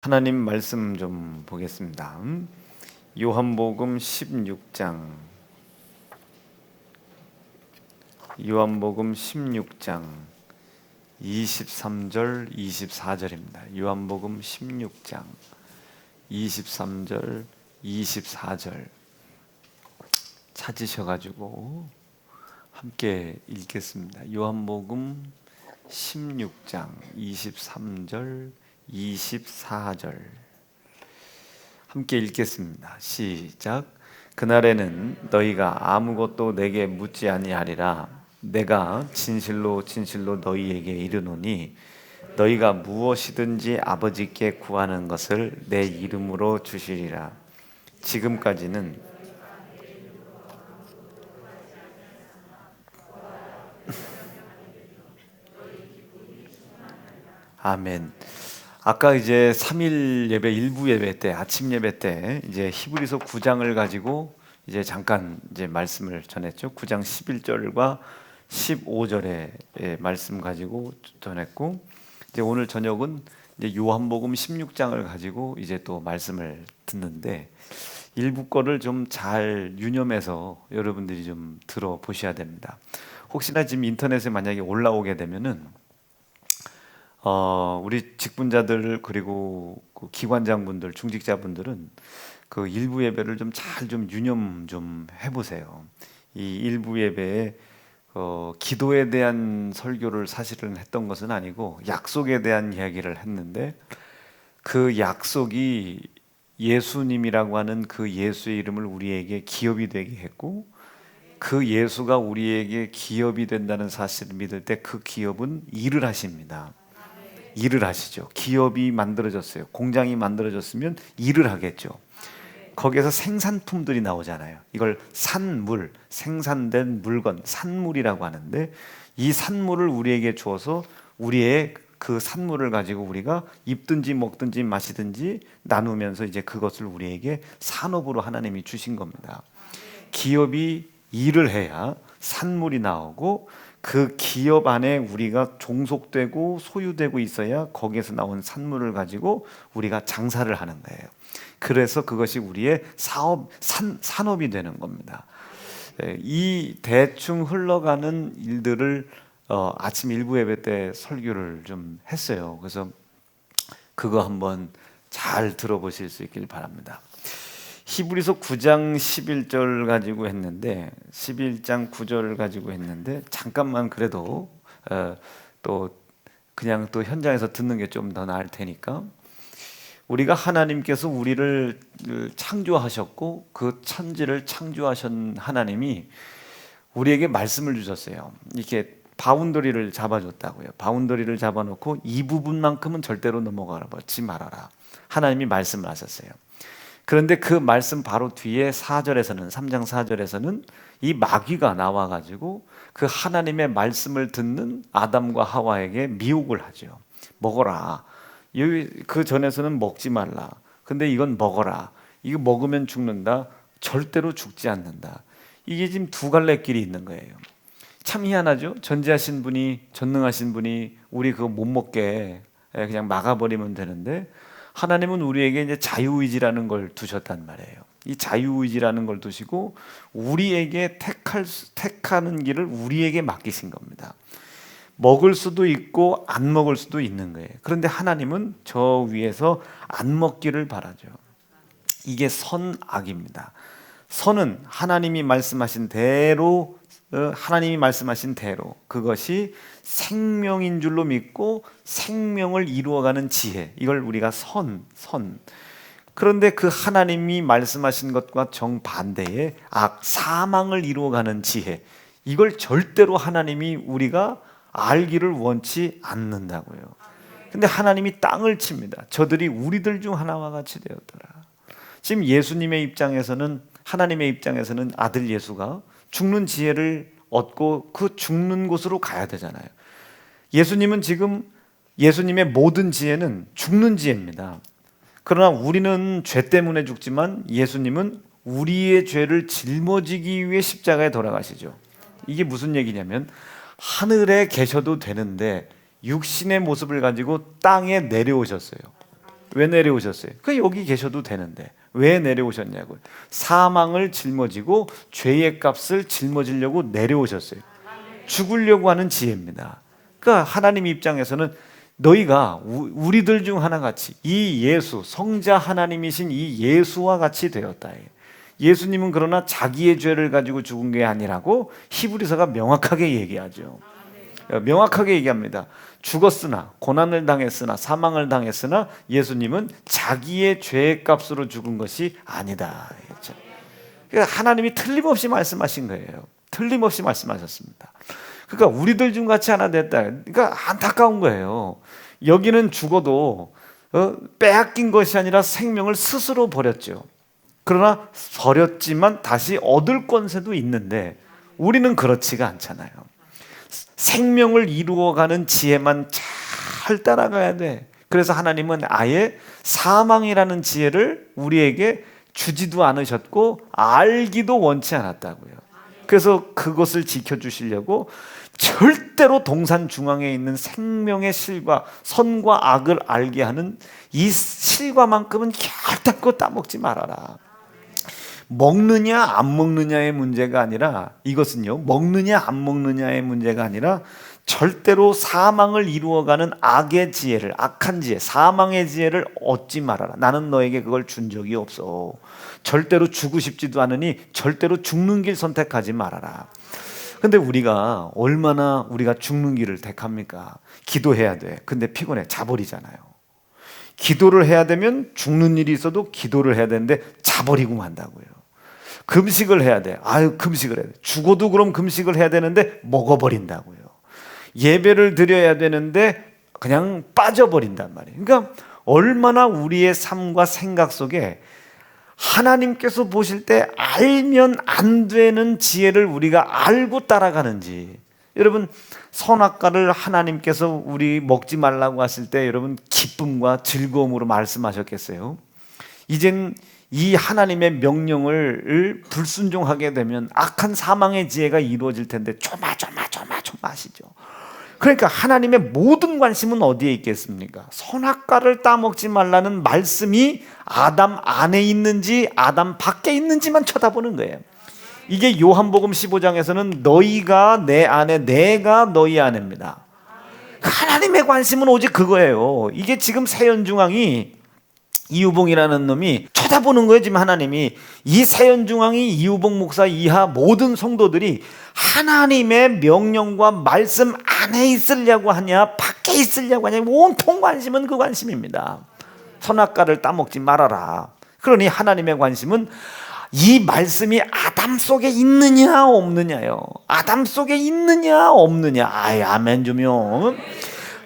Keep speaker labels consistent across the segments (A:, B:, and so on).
A: 하나님 말씀 좀 보겠습니다. 요한복음 16장 요한복음 16장 23절 24절입니다. 요한복음 16장 23절 24절 찾으셔가지고 함께 읽겠습니다. 요한복음 16장 23절 24절 함께 읽겠습니다. 시작. 그날에는 너희가 아무것도 내게 묻지 아니하리라. 내가 진실로 진실로 너희에게 이르노니 너희가 무엇이든지 아버지께 구하는 것을 내 이름으로 주시리라. 지금까지는 아멘. 아까 이제 3일 예배 일부 예배 때 아침 예배 때 이제 히브리서 9장을 가지고 이제 잠깐 이제 말씀을 전했죠. 9장 11절과 15절의 말씀 가지고 전했고 이제 오늘 저녁은 이제 요한복음 16장을 가지고 이제 또 말씀을 듣는데 일부 거를 좀 잘 유념해서 여러분들이 좀 들어보셔야 됩니다. 혹시나 지금 인터넷에 만약에 올라오게 되면은 우리 직분자들 그리고 그 기관장분들, 중직자분들은 그 일부 예배를 좀 잘 좀 유념 좀 해보세요. 이 일부 예배에 기도에 대한 설교를 사실은 했던 것은 아니고 약속에 대한 이야기를 했는데 그 약속이 예수님이라고 하는 그 예수의 이름을 우리에게 기업이 되게 했고 그 예수가 우리에게 기업이 된다는 사실을 믿을 때 그 기업은 일을 하십니다. 일을 하시죠. 기업이 만들어졌어요. 공장이 만들어졌으면 일을 하겠죠. 거기에서 생산품들이 나오잖아요. 이걸 산물, 생산된 물건, 산물이라고 하는데 이 산물을 우리에게 주어서 우리의 그 산물을 가지고 우리가 입든지 먹든지 마시든지 나누면서 이제 그것을 우리에게 산업으로 하나님이 주신 겁니다. 기업이 일을 해야 산물이 나오고 그 기업 안에 우리가 종속되고 소유되고 있어야 거기에서 나온 산물을 가지고 우리가 장사를 하는 거예요. 그래서 그것이 우리의 산업이 되는 겁니다. 이 대충 흘러가는 일들을 아침 일부 예배 때 설교를 좀 했어요. 그래서 그거 한번 잘 들어보실 수 있길 바랍니다. 히브리서 9장 11절 가지고 했는데 11장 9절을 가지고 했는데 잠깐만 그래도 또 그냥 또 현장에서 듣는 게 좀 더 나을 테니까 우리가 하나님께서 우리를 창조하셨고 그 천지를 창조하신 하나님이 우리에게 말씀을 주셨어요. 이렇게 바운더리를 잡아줬다고요. 바운더리를 잡아놓고 이 부분만큼은 절대로 넘어가지 말아라. 하나님이 말씀을 하셨어요. 그런데 그 말씀 바로 뒤에 4절에서는 3장 4절에서는 이 마귀가 나와가지고 그 하나님의 말씀을 듣는 아담과 하와에게 미혹을 하죠. 먹어라. 그 전에서는 먹지 말라. 근데 이건 먹어라. 이거 먹으면 죽는다. 절대로 죽지 않는다. 이게 지금 두 갈래 길이 있는 거예요. 참 희한하죠. 전지하신 분이, 전능하신 분이 우리 그거 못 먹게 그냥 막아버리면 되는데 하나님은 우리에게 이제 자유의지라는 걸 두셨단 말이에요. 이 자유의지라는 걸 두시고 우리에게 택하는 길을 우리에게 맡기신 겁니다. 먹을 수도 있고 안 먹을 수도 있는 거예요. 그런데 하나님은 저 위에서 안 먹기를 바라죠. 이게 선악입니다. 선은 하나님이 말씀하신 대로 그것이 생명인 줄로 믿고 생명을 이루어가는 지혜, 이걸 우리가 선. 그런데 그 하나님이 말씀하신 것과 정반대의 악, 사망을 이루어가는 지혜, 이걸 절대로 하나님이 우리가 알기를 원치 않는다고요. 근데 하나님이 땅을 칩니다. 저들이 우리들 중 하나와 같이 되었더라. 지금 예수님의 입장에서는, 하나님의 입장에서는 아들 예수가 죽는 지혜를 얻고 그 죽는 곳으로 가야 되잖아요. 예수님은 지금 예수님의 모든 지혜는 죽는 지혜입니다. 그러나 우리는 죄 때문에 죽지만 예수님은 우리의 죄를 짊어지기 위해 십자가에 돌아가시죠. 이게 무슨 얘기냐면 하늘에 계셔도 되는데 육신의 모습을 가지고 땅에 내려오셨어요. 왜 내려오셨어요? 그 여기 계셔도 되는데 왜 내려오셨냐고요. 사망을 짊어지고 죄의 값을 짊어지려고 내려오셨어요. 죽으려고 하는 지혜입니다. 그러니까 하나님 입장에서는 너희가 우리들 중 하나같이 이 예수, 성자 하나님이신 이 예수와 같이 되었다. 예수님은 그러나 자기의 죄를 가지고 죽은 게 아니라고 히브리서가 명확하게 얘기하죠. 명확하게 얘기합니다. 죽었으나, 고난을 당했으나, 사망을 당했으나 예수님은 자기의 죄의 값으로 죽은 것이 아니다. 그러니까 하나님이 틀림없이 말씀하신 거예요. 틀림없이 말씀하셨습니다. 그러니까 우리들 중 같이 하나 됐다. 그러니까 안타까운 거예요. 여기는 죽어도 빼앗긴 것이 아니라 생명을 스스로 버렸죠. 그러나 버렸지만 다시 얻을 권세도 있는데 우리는 그렇지가 않잖아요. 생명을 이루어가는 지혜만 잘 따라가야 돼. 그래서 하나님은 아예 사망이라는 지혜를 우리에게 주지도 않으셨고 알기도 원치 않았다고요. 그래서 그것을 지켜주시려고 절대로 동산 중앙에 있는 생명의 실과 선과 악을 알게 하는 이 실과만큼은 결단코 따먹지 말아라. 먹느냐 안 먹느냐의 문제가 아니라, 이것은요, 먹느냐 안 먹느냐의 문제가 아니라 절대로 사망을 이루어가는 악의 지혜를, 악한 지혜, 사망의 지혜를 얻지 말아라. 나는 너에게 그걸 준 적이 없어. 절대로 주고 싶지도 않으니 절대로 죽는 길 선택하지 말아라. 근데 우리가 얼마나 우리가 죽는 길을 택합니까? 기도해야 돼. 근데 피곤해. 자버리잖아요. 기도를 해야 되면 죽는 일이 있어도 기도를 해야 되는데 자버리고 만다고요. 금식을 해야 돼. 아유, 금식을 해야 돼. 죽어도 그럼 금식을 해야 되는데 먹어버린다고요. 예배를 드려야 되는데 그냥 빠져버린단 말이에요. 그러니까 얼마나 우리의 삶과 생각 속에 하나님께서 보실 때 알면 안 되는 지혜를 우리가 알고 따라가는지. 여러분, 선악과를 하나님께서 우리 먹지 말라고 하실 때 여러분 기쁨과 즐거움으로 말씀하셨겠어요? 이젠 이 하나님의 명령을 불순종하게 되면 악한 사망의 지혜가 이루어질 텐데 조마조마하시죠. 그러니까 하나님의 모든 관심은 어디에 있겠습니까? 선악과를 따먹지 말라는 말씀이 아담 안에 있는지 아담 밖에 있는지만 쳐다보는 거예요. 이게 요한복음 15장에서는 너희가 내 안에, 내가 너희 안에입니다. 하나님의 관심은 오직 그거예요. 이게 지금 세연중앙이, 이유봉이라는 놈이 쳐다보는 거예요. 지금 하나님이 이 세연중앙이, 이유봉 목사 이하 모든 성도들이 하나님의 명령과 말씀 안에 있으려고 하냐 밖에 있으려고 하냐, 온통 관심은 그 관심입니다. 선악과를 따먹지 말아라. 그러니 하나님의 관심은 이 말씀이 아담 속에 있느냐 없느냐요. 아담 속에 있느냐 없느냐. 아이, 아멘 좀요.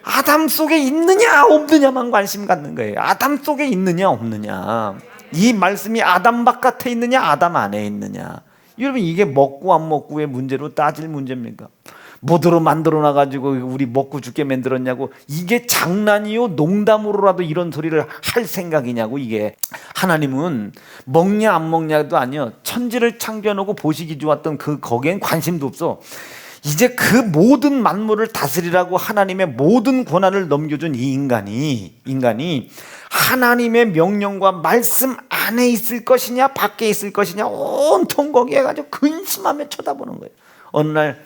A: 아담 속에 있느냐 없느냐만 관심 갖는 거예요. 아담 속에 있느냐 없느냐. 이 말씀이 아담 바깥에 있느냐 아담 안에 있느냐. 여러분, 이게 먹고 안 먹고의 문제로 따질 문제입니까? 뭐대로 만들어 놔가지고 우리 먹고 죽게 만들었냐고. 이게 장난이요? 농담으로라도 이런 소리를 할 생각이냐고. 이게 하나님은 먹냐 안 먹냐도 아니요, 천지를 창조해놓고 보시기 좋았던 거기엔 관심도 없어. 이제 그 모든 만물을 다스리라고 하나님의 모든 권한을 넘겨준 이 인간이 하나님의 명령과 말씀 안에 있을 것이냐 밖에 있을 것이냐 온통 거기에 가지고 근심하며 쳐다보는 거예요. 어느 날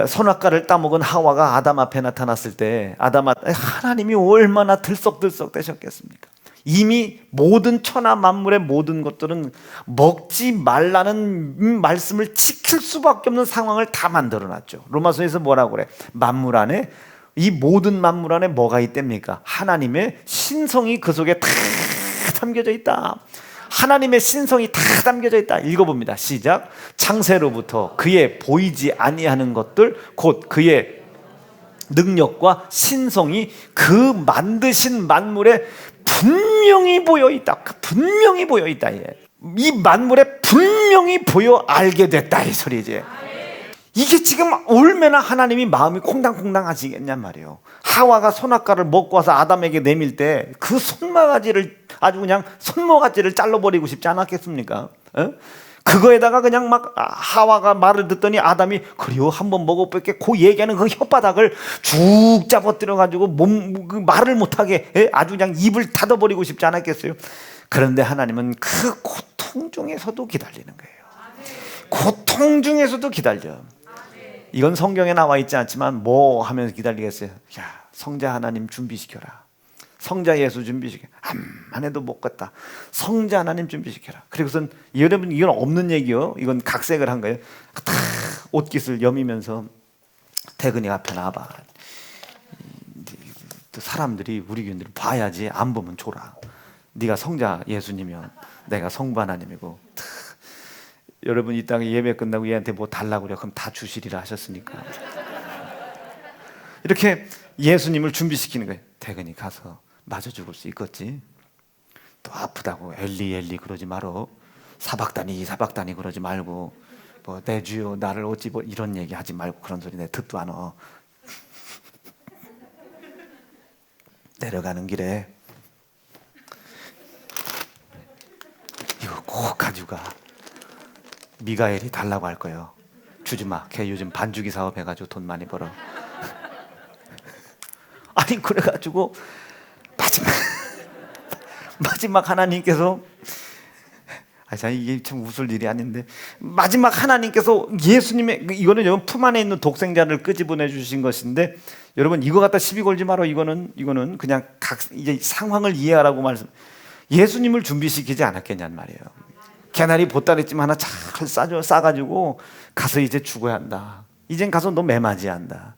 A: 선악과를 따먹은 하와가 아담 앞에 나타났을 때 하나님이 얼마나 들썩들썩 되셨겠습니까? 이미 모든 천하 만물의 모든 것들은 먹지 말라는 말씀을 지킬 수밖에 없는 상황을 다 만들어놨죠. 로마서에서 뭐라고 그래? 만물 안에, 이 모든 만물 안에 뭐가 있답니까? 하나님의 신성이 그 속에 다 담겨져 있다. 하나님의 신성이 다 담겨져 있다. 읽어봅니다. 시작. 창세로부터 그의 보이지 아니하는 것들 곧 그의 능력과 신성이 그 만드신 만물에 분명히 보여있다. 분명히 보여있다. 이 만물에 분명히 보여 알게 됐다, 이 소리지. 이게 지금 얼마나 하나님이 마음이 콩당콩당 하시겠냔 말이에요. 하와가 선악과를 먹고 와서 아담에게 내밀 때 그 손모가지를 아주 그냥 손모가지를 잘라버리고 싶지 않았겠습니까? 그거에다가 그냥 막 하와가 말을 듣더니 아담이 그래요 한번 먹어볼게 그 얘기하는 그 혓바닥을 쭉 잡아뜨려 가지고 그 말을 못하게 아주 그냥 입을 닫아버리고 싶지 않았겠어요? 그런데 하나님은 그 고통 중에서도 기다리는 거예요. 고통 중에서도 기다려. 이건 성경에 나와 있지 않지만 뭐 하면서 기다리겠어요? 야, 성자 하나님 준비시켜라. 성자 예수 준비시켜라. 암만 해도 못 갔다. 성자 하나님 준비시켜라. 그리고선 여러분 이건 없는 얘기요. 이건 각색을 한 거예요. 탁 옷깃을 여미면서 태근이 앞에 나와봐. 또 사람들이 우리 교인들을 봐야지. 안 보면 줘라. 네가 성자 예수님이면 내가 성부 하나님이고. 여러분 이 땅에 예배 끝나고 얘한테 뭐 달라고 그래. 그럼 다 주시리라 하셨으니까. 이렇게 예수님을 준비시키는 거예요. 태근이 가서 맞아 죽을 수 있겠지. 또 아프다고 엘리 엘리 그러지 말어. 사박다니 사박다니 그러지 말고 뭐 내 주여 나를 어찌 뭐 이런 얘기 하지 말고 그런 소리 내 듣도 않아. 내려가는 길에 이거 꼭 가져가. 미가엘이 달라고 할 거예요. 주지 마. 걔 요즘 반주기 사업 해가지고 돈 많이 벌어. 아니 그래가지고 마지막 하나님께서 이게 참 웃을 일이 아닌데 마지막 하나님께서 예수님의 이거는 여러분 품 안에 있는 독생자를 끄집어내 주신 것인데 여러분 이거 갖다 시비 걸지 마라. 이거는 그냥 이제 상황을 이해하라고 말씀. 예수님을 준비시키지 않았겠냔 말이에요. 개나리 보따리찜 하나 잘 싸가지고 가서 이제 죽어야 한다. 이젠 가서 너 매맞이야 한다.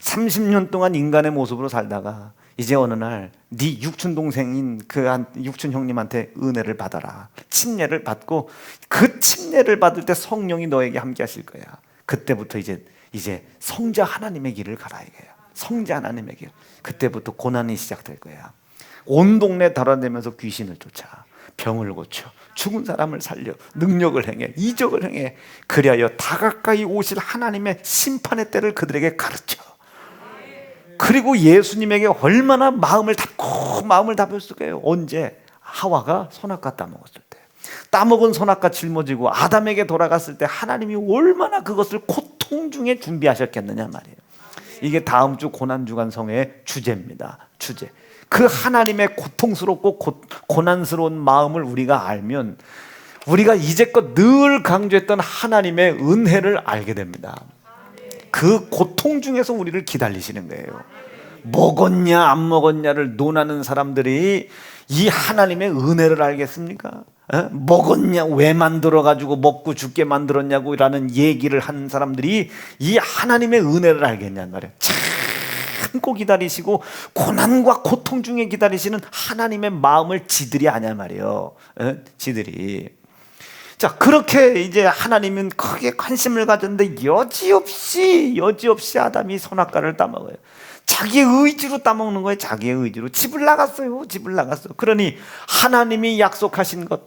A: 30년 동안 인간의 모습으로 살다가 이제 어느 날 네 육촌 동생인 그 육촌 형님한테 은혜를 받아라. 침례를 받고 그 침례를 받을 때 성령이 너에게 함께 하실 거야. 그때부터 이제 성자 하나님의 길을 가라 이거야. 성자 하나님의 길. 그때부터 고난이 시작될 거야. 온 동네 달아내면서 귀신을 쫓아 병을 고쳐 죽은 사람을 살려 능력을 행해 이적을 행해 그리하여 다가까이 오실 하나님의 심판의 때를 그들에게 가르쳐. 그리고 예수님에게 얼마나 마음을 담았을까요? 언제? 하와가 선악과 따먹었을 때. 따먹은 선악과 짊어지고 아담에게 돌아갔을 때 하나님이 얼마나 그것을 고통 중에 준비하셨겠느냐 말이에요. 이게 다음 주 고난주간성의 주제입니다. 주제. 그 하나님의 고통스럽고 고난스러운 마음을 우리가 알면 우리가 이제껏 늘 강조했던 하나님의 은혜를 알게 됩니다. 그 고통 중에서 우리를 기다리시는 거예요. 먹었냐 안 먹었냐를 논하는 사람들이 이 하나님의 은혜를 알겠습니까? 먹었냐 왜 만들어가지고 먹고 죽게 만들었냐고 라는 얘기를 하는 사람들이 이 하나님의 은혜를 알겠냐는 말이에요. 참고 기다리시고 고난과 고통 중에 기다리시는 하나님의 마음을 지들이 아냐 말이에요. 지들이. 자, 그렇게 이제 하나님은 크게 관심을 가졌는데 여지없이 아담이 선악과를 따먹어요. 자기의 의지로 따먹는 거예요. 자기의 의지로. 집을 나갔어요. 그러니 하나님이 약속하신 것,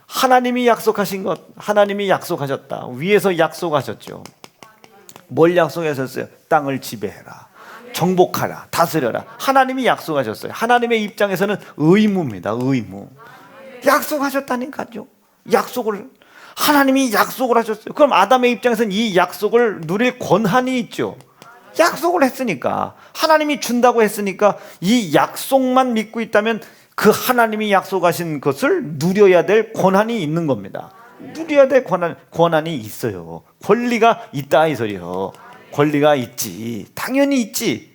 A: 하나님이 약속하셨다. 위에서 약속하셨죠. 뭘 약속하셨어요? 땅을 지배해라. 정복하라. 다스려라. 하나님이 약속하셨어요. 하나님의 입장에서는 의무입니다. 의무. 약속하셨다니까요. 하나님이 약속을 하셨어요. 그럼 아담의 입장에서는 이 약속을 누릴 권한이 있죠. 약속을 했으니까, 하나님이 준다고 했으니까 이 약속만 믿고 있다면 그 하나님이 약속하신 것을 누려야 될 권한이 있는 겁니다. 누려야 될 권한이 있어요. 권리가 있다 이 소리요. 권리가 있지. 당연히 있지.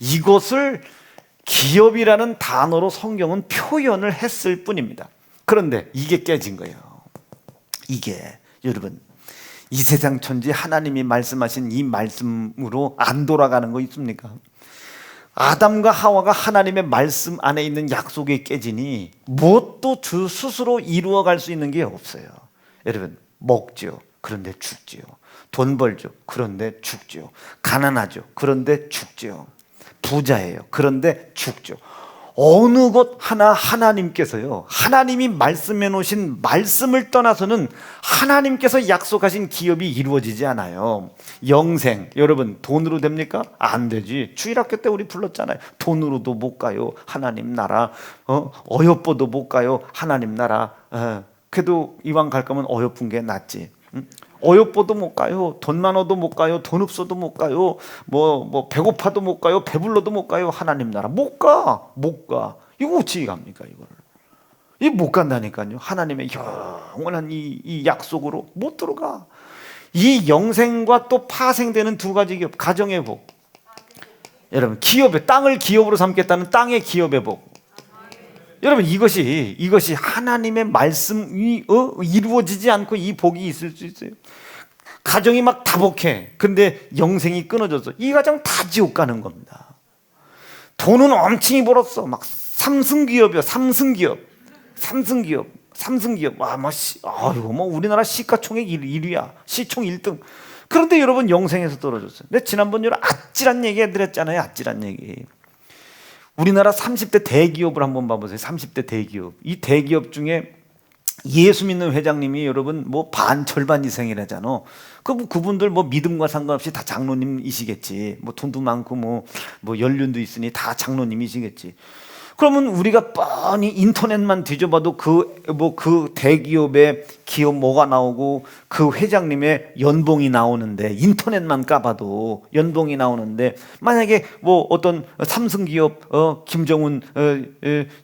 A: 이것을 기업이라는 단어로 성경은 표현을 했을 뿐입니다. 그런데 이게 깨진 거예요. 이게 여러분 이 세상 천지 하나님이 말씀하신 이 말씀으로 안 돌아가는 거 있습니까? 아담과 하와가 하나님의 말씀 안에 있는 약속이 깨지니 무엇도 주 스스로 이루어갈 수 있는 게 없어요. 여러분 먹죠. 그런데 죽지요. 돈 벌죠. 그런데 죽죠. 가난하죠. 그런데 죽죠. 부자예요. 그런데 죽죠. 어느 것 하나 하나님께서요, 하나님이 말씀해 놓으신 말씀을 떠나서는 하나님께서 약속하신 기업이 이루어지지 않아요. 영생, 여러분 돈으로 됩니까? 안 되지. 주일학교 때 우리 불렀잖아요. 돈으로도 못 가요. 하나님 나라. 어여뻐도 못 가요. 하나님 나라. 그래도 이왕 갈 거면 어여쁜 게 낫지. 응? 어여뻐도 못 가요. 돈 많아도 못 가요. 돈 없어도 못 가요. 뭐 배고파도 못 가요. 배불러도 못 가요. 하나님 나라 못 가. 이거 어찌 갑니까 이거를? 이 못 간다니까요. 하나님의 영원한 이 약속으로 못 들어가. 이 영생과 또 파생되는 두 가지 기업, 가정의 복. 여러분, 기업의 땅을 기업으로 삼겠다는 땅의 기업의 복. 여러분, 이것이 하나님의 말씀이 이루어지지 않고 이 복이 있을 수 있어요. 가정이 막 다복해. 근데 영생이 끊어져서 이 가정 다 지옥 가는 겁니다. 돈은 엄청이 벌었어. 막 삼성기업이야. 삼성기업. 와, 뭐 우리나라 시가총액 1위야. 시총 1등. 그런데 여러분 영생에서 떨어졌어요. 근데 지난번 여러분 아찔한 얘기 해드렸잖아요. 아찔한 얘기. 우리나라 30대 대기업을 한번 봐보세요. 30대 대기업. 이 대기업 중에 예수 믿는 회장님이 여러분 뭐 절반 이상이라잖아. 그분들 뭐 믿음과 상관없이 다 장로님이시겠지. 뭐 돈도 많고 뭐 연륜도 있으니 다 장로님이시겠지. 그러면 우리가 뻔히 인터넷만 뒤져봐도 그 대기업의 기업 뭐가 나오고 그 회장님의 연봉이 나오는데, 인터넷만 까봐도 연봉이 나오는데, 만약에 뭐 어떤 삼성기업 김정은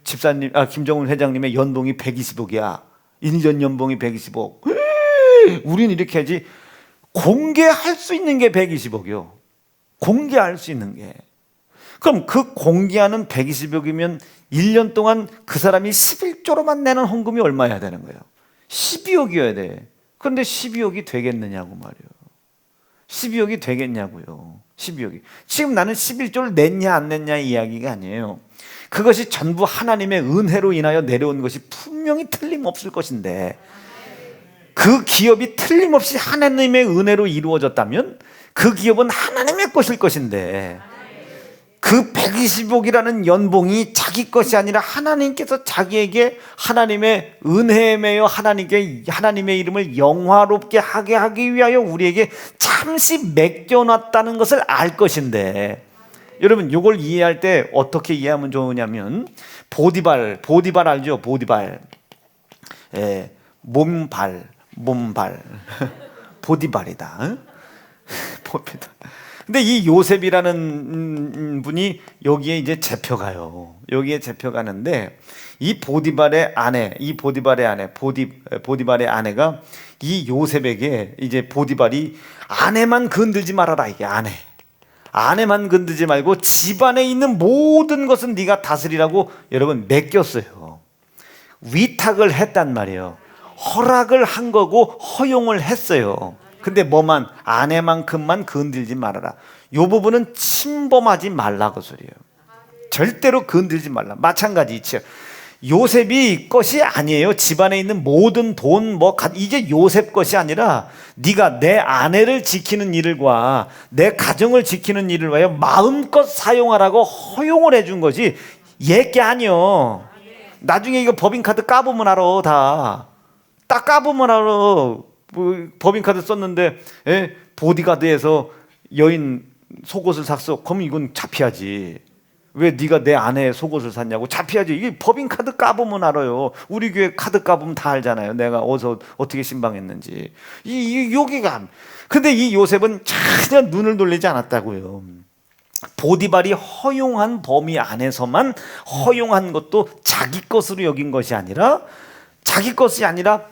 A: 집사님, 김정은 회장님의 연봉이 120억이야. 1년 연봉이 120억. 우리는 이렇게 하지. 공개할 수 있는 게 120억이요. 공개할 수 있는 게. 그럼 그 공개하는 120억이면 1년 동안 그 사람이 11조로만 내는 헌금이 얼마여야 되는 거예요? 12억이어야 돼. 그런데 12억이 되겠느냐고 말이에요. 12억이 되겠냐고요. 12억이. 지금 나는 11조를 냈냐 안 냈냐 이야기가 아니에요. 그것이 전부 하나님의 은혜로 인하여 내려온 것이 분명히 틀림없을 것인데, 그 기업이 틀림없이 하나님의 은혜로 이루어졌다면 그 기업은 하나님의 것일 것인데, 그 120억이라는 연봉이 자기 것이 아니라 하나님께서 자기에게 하나님의 은혜에 매여 하나님의 이름을 영화롭게 하게 하기 위하여 우리에게 잠시 맡겨놨다는 것을 알 것인데, 여러분 이걸 이해할 때 어떻게 이해하면 좋으냐면, 보디발 알죠? 보디발. 몸발 보디발이다. 근데 이 요셉이라는 분이 여기에 이제 잡혀가요. 여기에 잡혀가는데, 이 보디발의 아내, 보디발의 아내가 이 요셉에게 이제 보디발이 아내만 건들지 말아라, 이게 아내만 건들지 말고 집안에 있는 모든 것은 네가 다스리라고 여러분 맡겼어요. 위탁을 했단 말이에요. 허락을 한 거고 허용을 했어요. 근데 아내만큼만 건들지 말아라. 이 부분은 침범하지 말라고 소리예요. 절대로 건들지 말라. 마찬가지 이치요. 요셉이 것이 아니에요. 집안에 있는 모든 돈 이게 요셉 것이 아니라 네가 내 아내를 지키는 일과 내 가정을 지키는 일을 위하여 마음껏 사용하라고 허용을 해준 것이 얘게 아니요. 나중에 이거 법인카드 까보면 알아. 딱 까보면 알아. 법인카드 썼는데 보디가드에서 여인 속옷을 샀어. 그럼 이건 잡혀야지. 왜 네가 내 아내의 속옷을 샀냐고. 잡혀야지. 이게 법인카드 까보면 알아요. 우리 교회 카드 까보면 다 알잖아요. 내가 어떻게 신방했는지. 여기가. 근데 이 요셉은 전혀 눈을 돌리지 않았다고요. 보디발이 허용한 범위 안에서만 허용한 것도 자기 것으로 여긴 것이 아니라,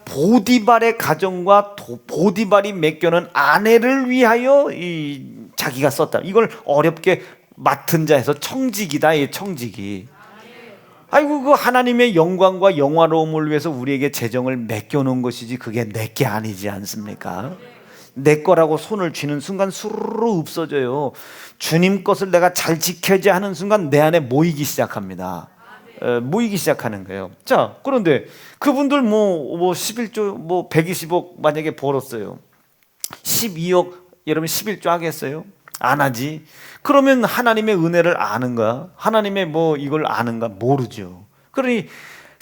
A: 보디발의 가정과 보디발이 맡겨놓은 아내를 위하여 자기가 썼다. 이걸 어렵게 맡은 자에서 청직이다. 청직이. 아이고, 그 하나님의 영광과 영화로움을 위해서 우리에게 재정을 맡겨놓은 것이지 그게 내게 아니지 않습니까? 내 거라고 손을 쥐는 순간 수르르 없어져요. 주님 것을 내가 잘 지켜야지 하는 순간 내 안에 모이기 시작합니다. 모이기 시작하는 거예요. 자, 그런데 그분들 11조 120억 만약에 벌었어요. 12억 여러분 11조 하겠어요? 안 하지. 그러면 하나님의 은혜를 아는가? 하나님의 이걸 아는가? 모르죠. 그러니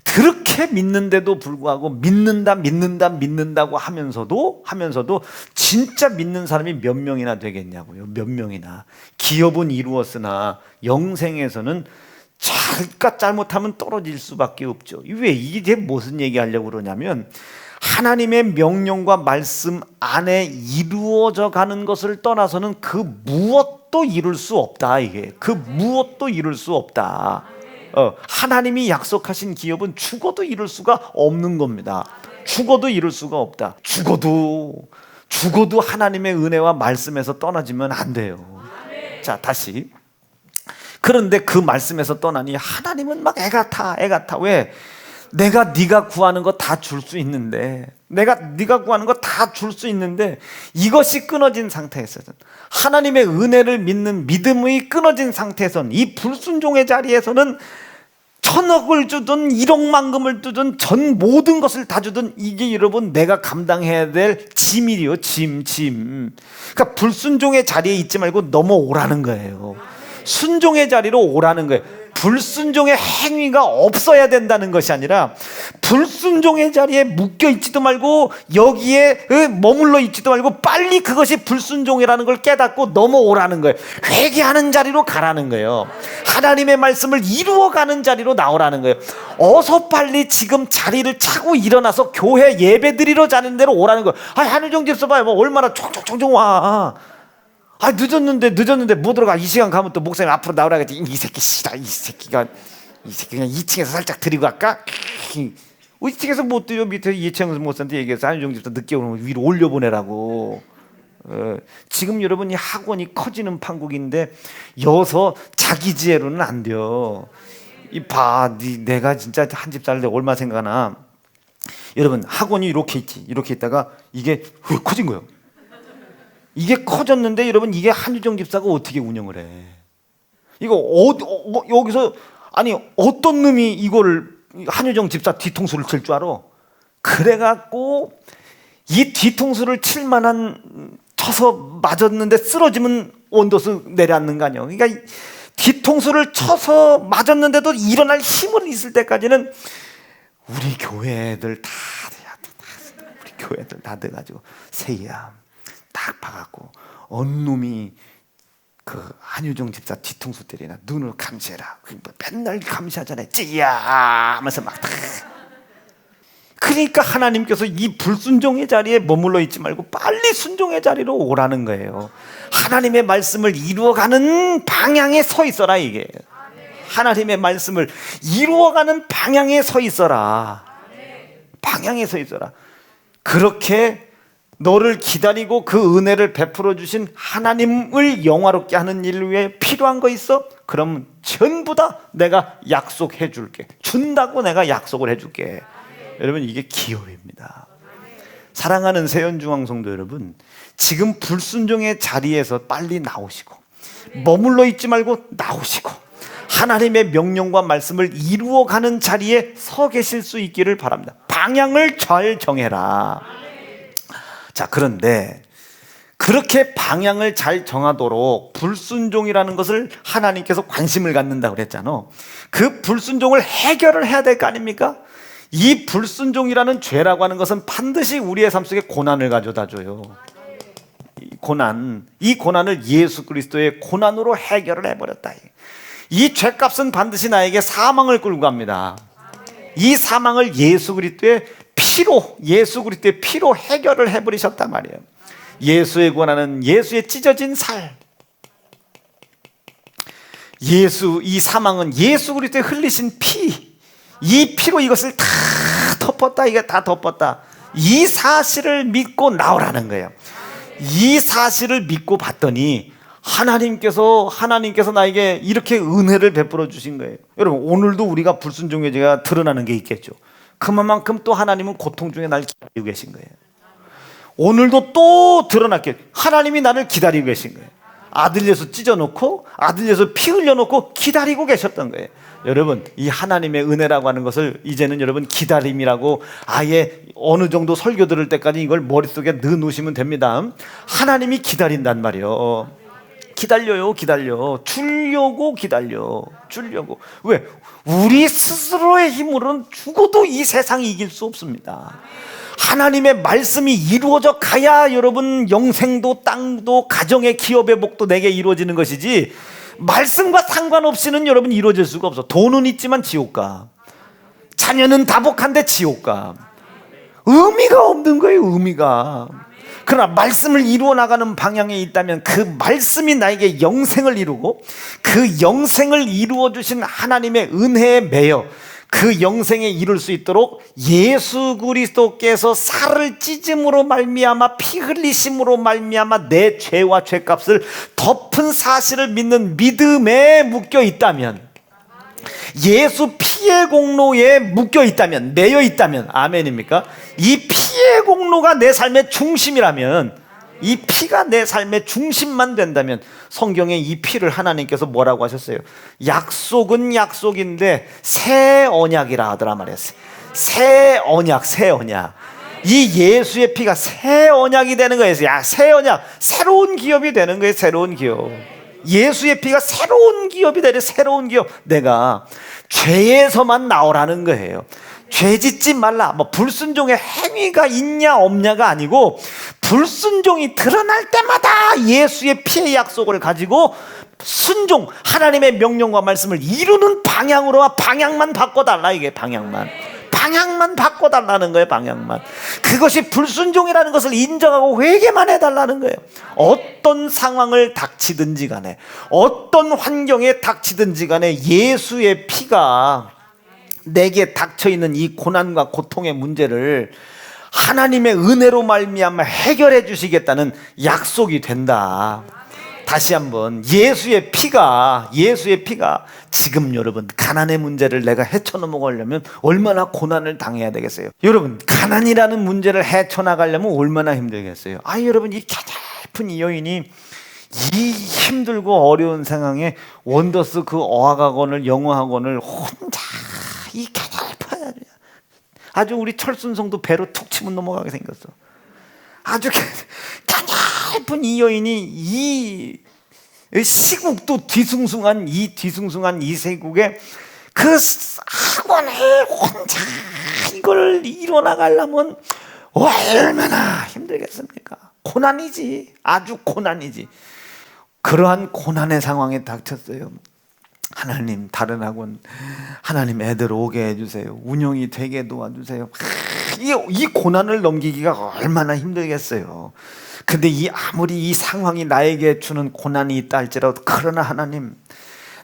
A: 그렇게 믿는데도 불구하고 믿는다고 하면서도 진짜 믿는 사람이 몇 명이나 되겠냐고요. 몇 명이나. 기업은 이루었으나 영생에서는 잘못하면 떨어질 수밖에 없죠. 왜 이게 무슨 얘기하려고 그러냐면 하나님의 명령과 말씀 안에 이루어져 가는 것을 떠나서는 그 무엇도 이룰 수 없다. 이게 그 무엇도 이룰 수 없다. 하나님이 약속하신 기업은 죽어도 이룰 수가 없는 겁니다. 죽어도 이룰 수가 없다. 죽어도 하나님의 은혜와 말씀에서 떠나지면 안 돼요. 자, 다시. 그런데 그 말씀에서 떠나니 하나님은 막 애가 타. 왜? 내가 네가 구하는 거 다 줄 수 있는데, 네가 구하는 거 다 줄 수 있는데 이것이 끊어진 상태에서는, 하나님의 은혜를 믿는 믿음이 끊어진 상태에서는, 이 불순종의 자리에서는 천억을 주든 1억만금을 주든 전 모든 것을 다 주든 이게 여러분 내가 감당해야 될 짐이요, 짐. 그러니까 불순종의 자리에 있지 말고 넘어오라는 거예요. 순종의 자리로 오라는 거예요. 불순종의 행위가 없어야 된다는 것이 아니라 불순종의 자리에 묶여 있지도 말고 여기에 머물러 있지도 말고 빨리 그것이 불순종이라는 걸 깨닫고 넘어오라는 거예요. 회개하는 자리로 가라는 거예요. 하나님의 말씀을 이루어가는 자리로 나오라는 거예요. 어서 빨리 지금 자리를 차고 일어나서 교회 예배드리러 자는 대로 오라는 거예요. 한유정 집사 봐요. 뭐 얼마나 총총총총 와. 늦었는데 못 들어가. 이 시간 가면 또 목사님 앞으로 나오라겠지. 이 새끼 싫어. 이 새끼 그냥 2층에서 살짝 드리고 갈까? 2층에서 못 드려. 밑에 2층에서 목사한테 얘기해서 한유정 집사 늦게 오면 위로 올려보내라고. 지금 여러분이 학원이 커지는 판국인데 여서 자기 지혜로는 안 돼요. 내가 진짜 한 집 살때 얼마 생각하나. 여러분 학원이 이렇게 있지. 이렇게 있다가 이게 커진 거예요. 이게 커졌는데 여러분 이게 한유정 집사가 어떻게 운영을 해? 이거 여기서 어떤 놈이 이거를 한유정 집사 뒤통수를 칠 줄 알아? 그래갖고 이 뒤통수를 칠 만한 쳐서 맞았는데 쓰러지면 원도수 내려앉는 거 아니야? 그러니까 뒤통수를 쳐서 맞았는데도 일어날 힘은 있을 때까지는 우리 교회들 다 돼가지고 세야 딱 봐갖고 어느 놈이 그 한유정 집사 뒤통수 때리나 눈을 감시해라. 맨날 감시하잖아요. 찌야 하면서 막 다. 그러니까 하나님께서 이 불순종의 자리에 머물러 있지 말고 빨리 순종의 자리로 오라는 거예요. 하나님의 말씀을 이루어가는 방향에 서 있어라. 이게 하나님의 말씀을 이루어가는 방향에 서 있어라. 방향에 서 있어라. 그렇게 너를 기다리고 그 은혜를 베풀어 주신 하나님을 영화롭게 하는 일 위에 필요한 거 있어? 그럼 전부 다 내가 약속해 줄게. 준다고 내가 약속을 해줄게. 여러분 이게 기업입니다. 사랑하는 세연중앙성도 여러분, 지금 불순종의 자리에서 빨리 나오시고 머물러 있지 말고 나오시고 하나님의 명령과 말씀을 이루어가는 자리에 서 계실 수 있기를 바랍니다. 방향을 잘 정해라. 자, 그런데 그렇게 방향을 잘 정하도록 불순종이라는 것을 하나님께서 관심을 갖는다고 그랬잖아. 그 불순종을 해결을 해야 될 거 아닙니까? 이 불순종이라는 죄라고 하는 것은 반드시 우리의 삶 속에 고난을 가져다 줘요. 이 고난을 예수 그리스도의 고난으로 해결을 해버렸다. 이 죄값은 반드시 나에게 사망을 끌고 갑니다. 이 사망을 예수 그리스도의 피로 해결을 해버리셨단 말이에요. 예수의 권하는 예수의 찢어진 살, 이 사망은 예수 그리스도의 흘리신 피, 이 피로 이것을 다 덮었다. 이게 다 덮었다. 이 사실을 믿고 나오라는 거예요. 이 사실을 믿고 봤더니 하나님께서 나에게 이렇게 은혜를 베풀어 주신 거예요. 여러분 오늘도 우리가 불순종의 죄가 드러나는 게 있겠죠. 그만큼 또 하나님은 고통 중에 날 기다리고 계신 거예요. 오늘도 또 드러났겠죠. 하나님이 나를 기다리고 계신 거예요. 아들 예수 찢어놓고 아들 예수 피 흘려놓고 기다리고 계셨던 거예요. 여러분 이 하나님의 은혜라고 하는 것을 이제는 여러분 기다림이라고 아예 어느 정도 설교 들을 때까지 이걸 머릿속에 넣어놓으시면 됩니다. 하나님이 기다린단 말이에요. 기다려. 주려고 기다려. 왜? 우리 스스로의 힘으로는 죽어도 이 세상이 이길 수 없습니다. 하나님의 말씀이 이루어져 가야 여러분 영생도 땅도 가정의 기업의 복도 내게 이루어지는 것이지, 말씀과 상관없이는 여러분 이루어질 수가 없어. 돈은 있지만 지옥 가. 자녀는 다복한데 지옥 가. 의미가 없는 거예요, 의미가. 그러나 말씀을 이루어 나가는 방향에 있다면 그 말씀이 나에게 영생을 이루고 그 영생을 이루어 주신 하나님의 은혜에 매여 그 영생에 이룰 수 있도록 예수 그리스도께서 살을 찢음으로 말미암아 피 흘리심으로 말미암아 내 죄와 죄값을 덮은 사실을 믿는 믿음에 묶여 있다면, 예수 피의 공로에 묶여 있다면, 매여 있다면, 아멘입니까? 이 피의 공로가 내 삶의 중심이라면, 이 피가 내 삶의 중심만 된다면, 성경에 이 피를 하나님께서 뭐라고 하셨어요? 약속은 약속인데 새 언약이라 하더라 말했어요. 새 언약, 새 언약. 이 예수의 피가 새 언약이 되는 거예요. 야, 새 언약, 새로운 기업이 되는 거예요. 새로운 기업. 예수의 피가 새로운 기업이 되는, 새로운 기업. 내가 죄에서만 나오라는 거예요. 죄 짓지 말라. 뭐 불순종의 행위가 있냐 없냐가 아니고, 불순종이 드러날 때마다 예수의 피의 약속을 가지고 순종, 하나님의 명령과 말씀을 이루는 방향으로, 방향만 바꿔달라. 이게 방향만 바꿔달라는 거예요. 방향만. 그것이 불순종이라는 것을 인정하고 회개만 해달라는 거예요. 어떤 상황을 닥치든지 간에, 어떤 환경에 닥치든지 간에 예수의 피가 내게 닥쳐있는 이 고난과 고통의 문제를 하나님의 은혜로 말미암아 해결해 주시겠다는 약속이 된다. 다시 한번, 예수의 피가 지금 여러분 가난의 문제를 내가 헤쳐넘어가려면 얼마나 고난을 당해야 되겠어요? 여러분, 가난이라는 문제를 헤쳐나가려면 얼마나 힘들겠어요? 여러분, 이 가냘픈 이 여인이 이 힘들고 어려운 상황에 원더스 그 어학학원을, 영어학원을 혼자, 이 가냘픈, 아주 우리 철순성도 배로 툭 치면 넘어가게 생겼어. 아주 가냘픈 이 여인이 이 시국도 뒤숭숭한 이 세국에 그 학원을 혼자 이걸 이뤄나가려면 얼마나 힘들겠습니까? 고난이지, 아주 고난이지. 그러한 고난의 상황에 닥쳤어요. 하나님, 다른 학원, 하나님 애들 오게 해주세요. 운영이 되게 도와주세요. 이 고난을 넘기기가 얼마나 힘들겠어요. 근데 아무리 이 상황이 나에게 주는 고난이 있다 할지라도, 그러나 하나님,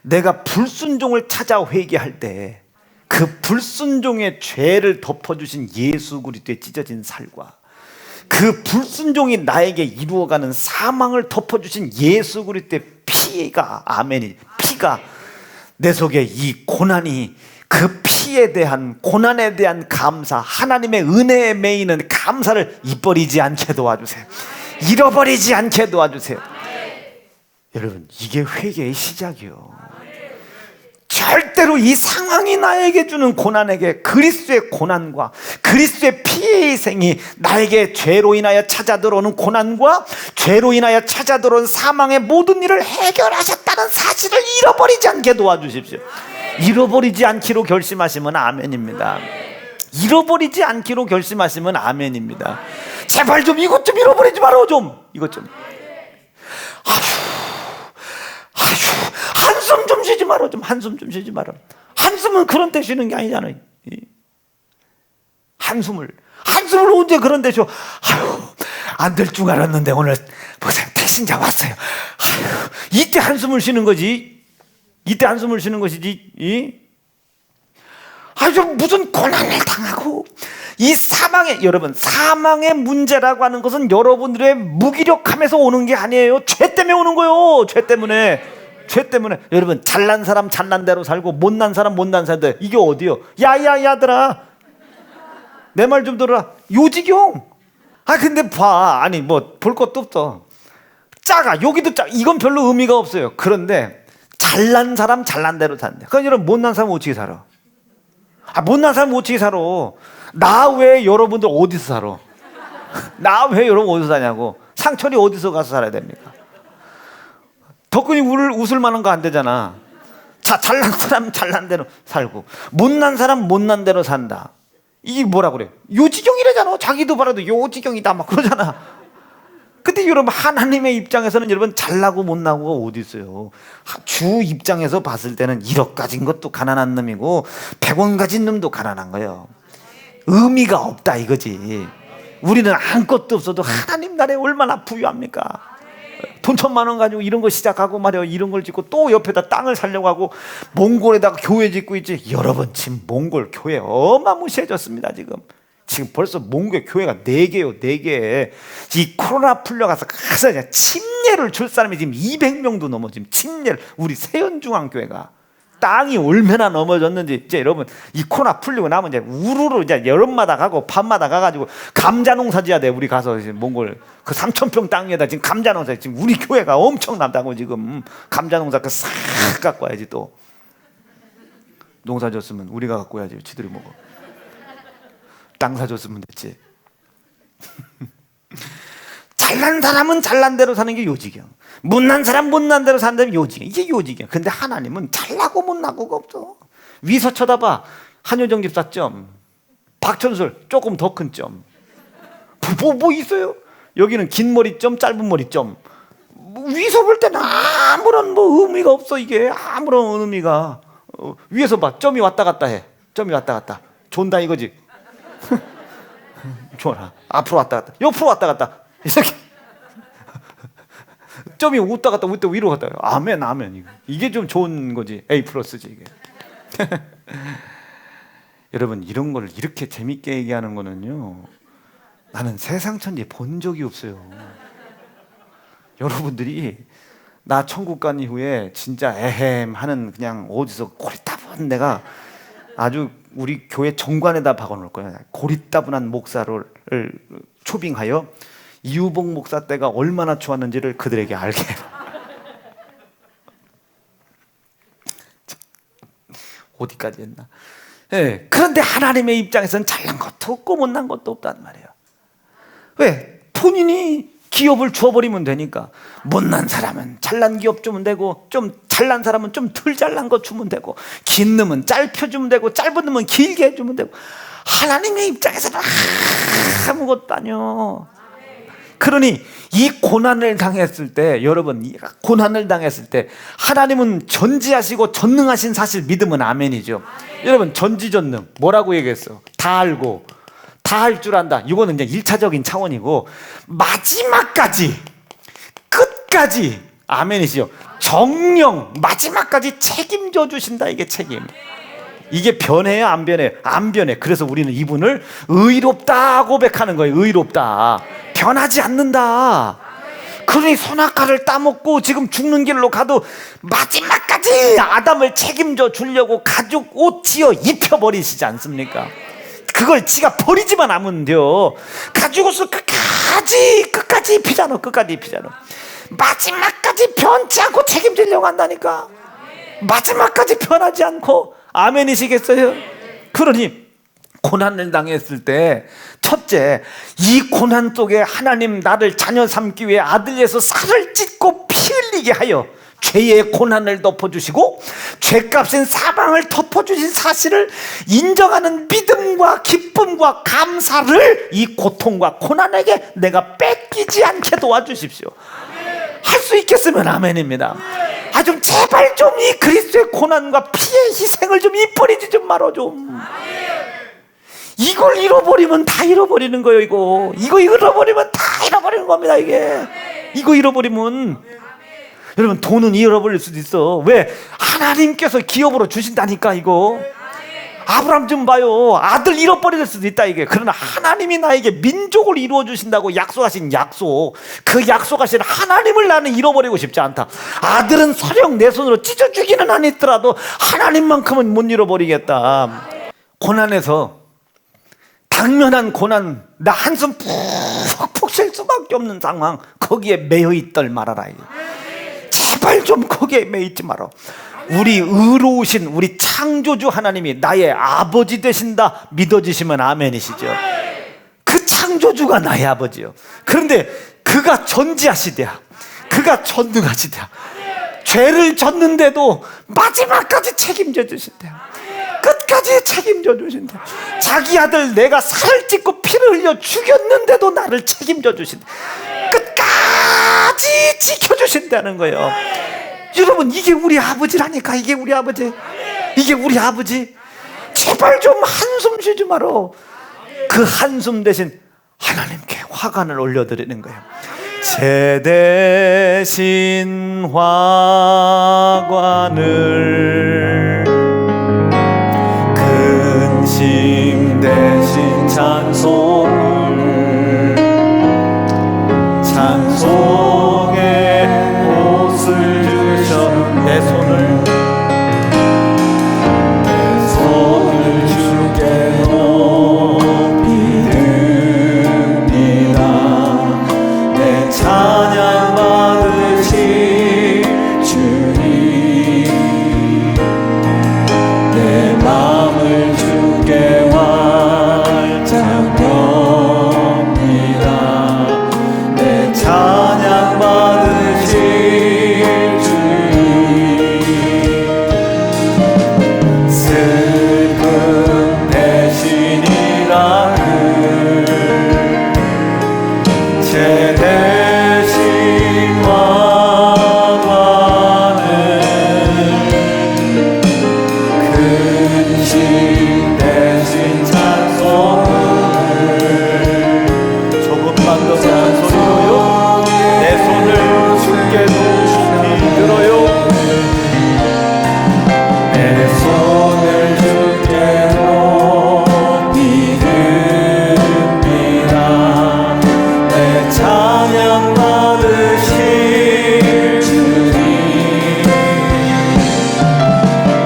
A: 내가 불순종을 찾아 회개할 때 그 불순종의 죄를 덮어주신 예수 그리스도의 찢어진 살과 그 불순종이 나에게 이루어가는 사망을 덮어주신 예수 그리스도의 피가, 아멘이, 피가 내 속에 이 고난이, 그 피에 대한, 고난에 대한 감사, 하나님의 은혜에 매이는 감사를 잊어버리지 않게 도와주세요. 잃어버리지 않게 도와주세요. 여러분, 이게 회개의 시작이요. 절대로 이 상황이 나에게 주는 고난에게 그리스도의 고난과 그리스도의 피의 희생이 나에게 죄로 인하여 찾아 들어오는 고난과 죄로 인하여 찾아 들어온 사망의 모든 일을 해결하셨다는 사실을 잃어버리지 않게 도와주십시오. 잃어버리지 않기로 결심하시면 아멘입니다. 잃어버리지 않기로 결심하시면 아멘입니다. 제발 좀 이것 좀 잃어버리지 마라. 좀 이것 좀. 한숨 좀 쉬지 마라. 좀 한숨 좀 쉬지 마라. 한숨은 그런 때 쉬는 게 아니잖아요. 한숨을 언제 그런 데 쉬어? 안 될 줄 알았는데 오늘 목사님 대신자 왔어요. 이때 한숨을 쉬는 거지. 이때 한숨을 쉬는 것이지. 무슨 고난을 당하고 이 사망의, 여러분, 사망의 문제라고 하는 것은 여러분들의 무기력함에서 오는 게 아니에요. 죄 때문에 오는 거예요. 죄 때문에. 여러분, 잘난 사람 잘난 대로 살고 못난 사람 못난 대로. 이게 어디요? 야들아, 내 말 좀 들어라. 요지경. 근데 봐, 뭐 볼 것도 없어. 작아, 여기도 작아. 이건 별로 의미가 없어요. 그런데 잘난 사람 잘난 대로 산대. 그러니까 여러분, 못난 사람 어떻게 살아? 못난 사람 어떻게 살아? 나 외에 여러분들 어디서 살아? 나 외에 여러분 어디서 사냐고. 상철이 어디서 가서 살아야 됩니까? 덕분이 웃을 만한 거 안 되잖아. 잘난 사람 잘난 대로 살고 못난 사람 못난 대로 산다. 이게 뭐라 그래? 요지경이래잖아. 자기도 봐라도 요지경이다 막 그러잖아. 근데 여러분 하나님의 입장에서는 여러분 잘나고 못나고가 어디 있어요? 주 입장에서 봤을 때는 1억 가진 것도 가난한 놈이고 100원 가진 놈도 가난한 거예요. 의미가 없다 이거지. 우리는 아무것도 없어도 하나님 나라에 얼마나 부유합니까? 돈 1,000만 원 가지고 이런 거 시작하고 말이야, 이런 걸 짓고 또 옆에다 땅을 살려고 하고 몽골에다가 교회 짓고 있지. 여러분 지금 몽골 교회 어마무시해졌습니다. 지금 벌써 몽골 교회가 4개요 4개. 이 코로나 풀려가서 그냥 침례를 줄 사람이 지금 200명도 넘어. 지금 침례를, 우리 세연중앙교회가 땅이 얼마나 넘어졌는지. 이제 여러분 이 코로나 풀리고 나면 이제 우르르 이제 여름마다 가고 밤마다 가가지고 감자 농사 지어야 돼. 우리 가서 몽골 그 3,000평 땅에다 지금 감자 농사, 지금 우리 교회가 엄청나다고. 지금 감자 농사 그 싹 갖고 와야지. 또 농사 졌으면 우리가 갖고 와야지. 지들이 먹어. 땅 사줬으면 됐지. 잘난 사람은 잘난 대로 사는 게 요지경, 못난 사람 못난 대로 사는 게 요지경. 이게 요지경. 근데 하나님은 잘나고 못나고가 없어. 위서 쳐다봐. 한효정 집사 점, 박천술 조금 더 큰 점. 뭐 있어요? 여기는 긴 머리 점, 짧은 머리 점. 위서 볼 때는 아무런 의미가 없어. 이게 아무런 의미가. 위에서 봐. 점이 왔다 갔다 해. 점이 왔다 갔다. 존다 이거지. 좋아라. 앞으로 왔다 갔다, 옆으로 왔다 갔다, 이렇게 점이 웃다 갔다 웃다 위로 갔다. 아멘 아멘. 이게 좀 좋은 거지. A 플러스지 이게. 여러분 이런 걸 이렇게 재밌게 얘기하는 거는요, 나는 세상 천지 본 적이 없어요. 여러분들이 나 천국 간 이후에 진짜 에헴 하는, 그냥 어디서 고리따분, 내가 아주 우리 교회 정관에다 박아놓을 거예요. 고리따분한 목사를 초빙하여 이우복 목사 때가 얼마나 좋았는지를 그들에게 알게 해요. 어디까지 했나? 네, 그런데 하나님의 입장에서는 잘난 것도 없고 못난 것도 없단 말이에요. 왜? 본인이 기업을 주어버리면 되니까. 못난 사람은 잘난 기업 주면 되고, 좀 잘난 사람은 좀 덜 잘난 거 주면 되고, 긴 놈은 짧게 주면 되고, 짧은 놈은 길게 해주면 되고. 하나님의 입장에서는 아무것도 아니요. 그러니 이 고난을 당했을 때, 여러분 이 고난을 당했을 때 하나님은 전지하시고 전능하신 사실 믿으면 아멘이죠. 여러분 전지전능 뭐라고 얘기했어? 다 알고 다 할 줄 안다. 이거는 그냥 1차적인 차원이고, 마지막까지 끝까지 아멘이시죠. 정령 마지막까지 책임져 주신다. 이게 책임. 이게 변해요 안 변해요? 안 변해. 그래서 우리는 이분을 의롭다 고백하는 거예요. 의롭다, 변하지 않는다. 그러니 선악과를 따먹고 지금 죽는 길로 가도 마지막까지 아담을 책임져 주려고 가죽 옷 지어 입혀버리시지 않습니까? 그걸 지가 버리지만 않으면 돼요. 가죽 옷을 끝까지 입히잖아. 끝까지 입히잖아. 마지막까지 변치 않고 책임지려고 한다니까. 마지막까지 변하지 않고. 아멘이시겠어요? 그러니 고난을 당했을 때, 첫째, 이 고난 속에 하나님 나를 자녀 삼기 위해 아들에서 살을 찢고 피 흘리게 하여 죄의 고난을 덮어주시고 죄값인 사망을 덮어주신 사실을 인정하는 믿음과 기쁨과 감사를 이 고통과 고난에게 내가 뺏기지 않게 도와주십시오. 할 수 있겠으면 아멘입니다. 좀 제발 좀 이 그리스도의 고난과 피의 희생을 좀 잊어버리지 좀 말어 좀. 이걸 잃어버리면 다 잃어버리는 거예요. 이거 잃어버리면 다 잃어버리는 겁니다. 이거 잃어버리면, 여러분 돈은 잃어버릴 수도 있어. 왜? 하나님께서 기업으로 주신다니까. 이거 아브라함 좀 봐요. 아들 잃어버릴 수도 있다. 그러나 하나님이 나에게 민족을 이루어 주신다고 약속하신 약속, 그 약속하신 하나님을 나는 잃어버리고 싶지 않다. 아들은 설령 내 손으로 찢어 주기는 아니더라도 하나님만큼은 못 잃어버리겠다. 고난에서, 당면한 고난, 나 한숨 푹푹 쉴 수밖에 없는 상황, 거기에 매여 있들 말아라. 제발 좀 거기에 매여 있지 마라. 우리 의로우신 우리 창조주 하나님이 나의 아버지 되신다 믿어지시면 아멘이시죠. 그 창조주가 나의 아버지요. 그런데 그가 전지하시대야. 그가 전능하시대야. 죄를 졌는데도 마지막까지 책임져 주신대요. 끝까지 책임져 주신대. 자기 아들 내가 살을 찢고 피를 흘려 죽였는데도 나를 책임져 주신대. 끝까지 끝까지 지켜주신다는 거예요. 여러분, 이게 우리 아버지라니까. 이게 우리 아버지. 이게 우리 아버지. 제발 좀 한숨 쉬지 마라. 그 한숨 대신 하나님께 화관을 올려드리는 거예요. 제 대신 화관을, 근심 대신 찬송을, 찬송의 옷을 주셔. 내 손을 주께 높이 듭니다. 내 찬양 받으실 주님, 내 마음을 주께 활짝 엽니다. 내 찬양 받으실 주님, 슬픔 대신이라는 제 대신 화관을, 근심 대신 찬송을, 조금만 더 잔소리로요. 내 손을 주께 높이 들어요. 내 손을 주께 높이 듭니다. 내 찬양 받으실 주님,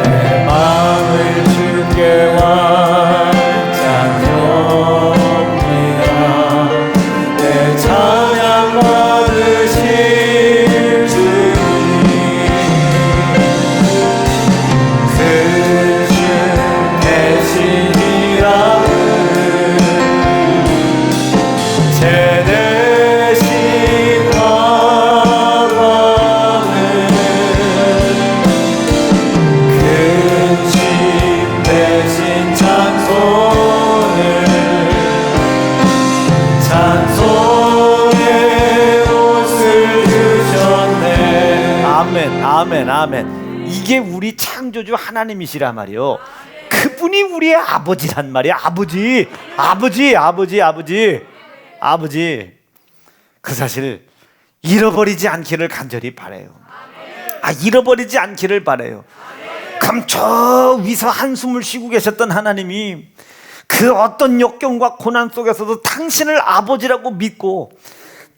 A: 내 마음을 주께 활짝 엽니다. 내 찬양 받으실 주님, 근심 대신이라는 제 대신 화관을, 근심 대신 찬송을, 찬송의 옷을 주셨네. 아멘, 아멘, 아멘. 이게 우리 창조주 하나님이시라 말이요. 그분이 우리의 아버지란 말이야. 아버지, 아버지, 아버지, 아버지, 아버지. 그 사실 잃어버리지 않기를 간절히 바라요. 잃어버리지 않기를 바라요. 그럼 저 위서 한숨을 쉬고 계셨던 하나님이 그 어떤 역경과 고난 속에서도 당신을 아버지라고 믿고,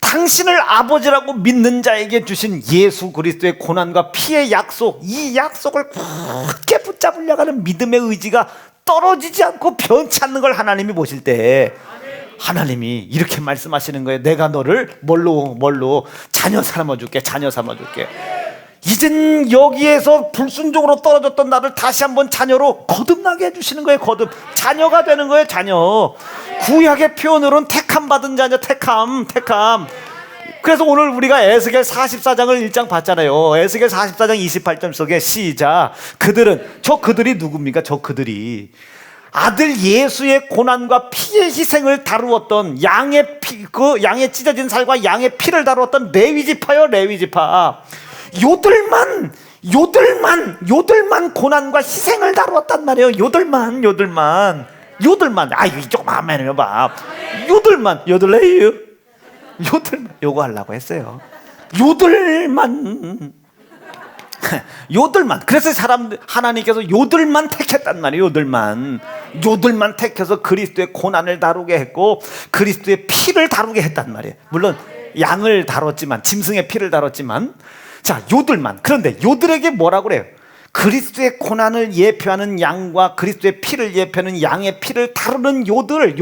A: 당신을 아버지라고 믿는 자에게 주신 예수 그리스도의 고난과 피의 약속, 이 약속을 굳게 붙잡으려고 하는 믿음의 의지가 떨어지지 않고 변치 않는 걸 하나님이 보실 때, 하나님이 이렇게 말씀하시는 거예요. 내가 너를 뭘로 자녀 삼아줄게. 자녀 삼아줄게. 이젠 여기에서 불순종으로 떨어졌던 나를 다시 한번 자녀로 거듭나게 해주시는 거예요. 거듭. 자녀가 되는 거예요. 자녀. 구약의 표현으로는 택함 받은 자녀. 택함. 그래서 오늘 우리가 에스겔 44장을 1장 봤잖아요. 에스겔 44장 28절 속에 시작. 그들이 누굽니까? 저 그들이 아들 예수의 고난과 피의 희생을 다루었던 양의 찢어진 살과 양의 피를 다루었던 레위지파요. 레위지파. 요들만 고난과 희생을 다루었단 말이에요. 요들만. 이거 조금 아멘 해봐. 요들만 요거 하려고 했어요. 요들만. 그래서 하나님께서 요들만 택했단 말이에요. 요들만 택해서 그리스도의 고난을 다루게 했고, 그리스도의 피를 다루게 했단 말이에요. 물론 양을 다뤘지만, 짐승의 피를 다뤘지만, 자, 요들만. 그런데 요들에게 뭐라고 그래요? 그리스도의 고난을 예표하는 양과 그리스도의 피를 예표하는 양의 피를 다루는 요들,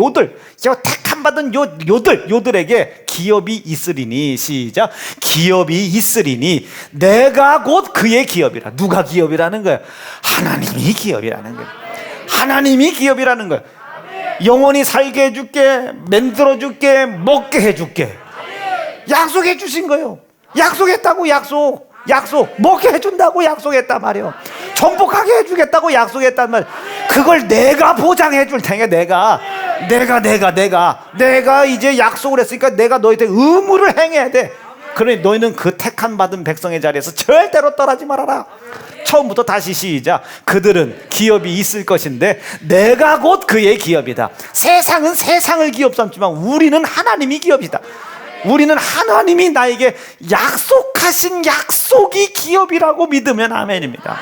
A: 택함받은 요들에게 기업이 있으리니, 시작. 기업이 있으리니 내가 곧 그의 기업이라. 누가 기업이라는 거야? 하나님이 기업이라는 거야. 하나님이 기업이라는 거야. 영원히 살게 해줄게, 만들어줄게, 먹게 해줄게. 약속해 주신 거예요. 약속했다고. 약속 먹게 해준다고 약속했단 말이에요. 정복하게 해주겠다고 약속했단 말이에요. 그걸 내가 보장해 줄 테니까. 내가 이제 약속을 했으니까 내가 너희한테 의무를 행해야 돼. 그러니 너희는 그 택한 받은 백성의 자리에서 절대로 떠나지 말아라. 처음부터 다시 시작. 그들은 기업이 있을 것인데 내가 곧 그의 기업이다. 세상은 세상을 기업 삼지만 우리는 하나님이 기업이다. 우리는 하나님이 나에게 약속하신 약속이 기업이라고 믿으면 아멘입니다.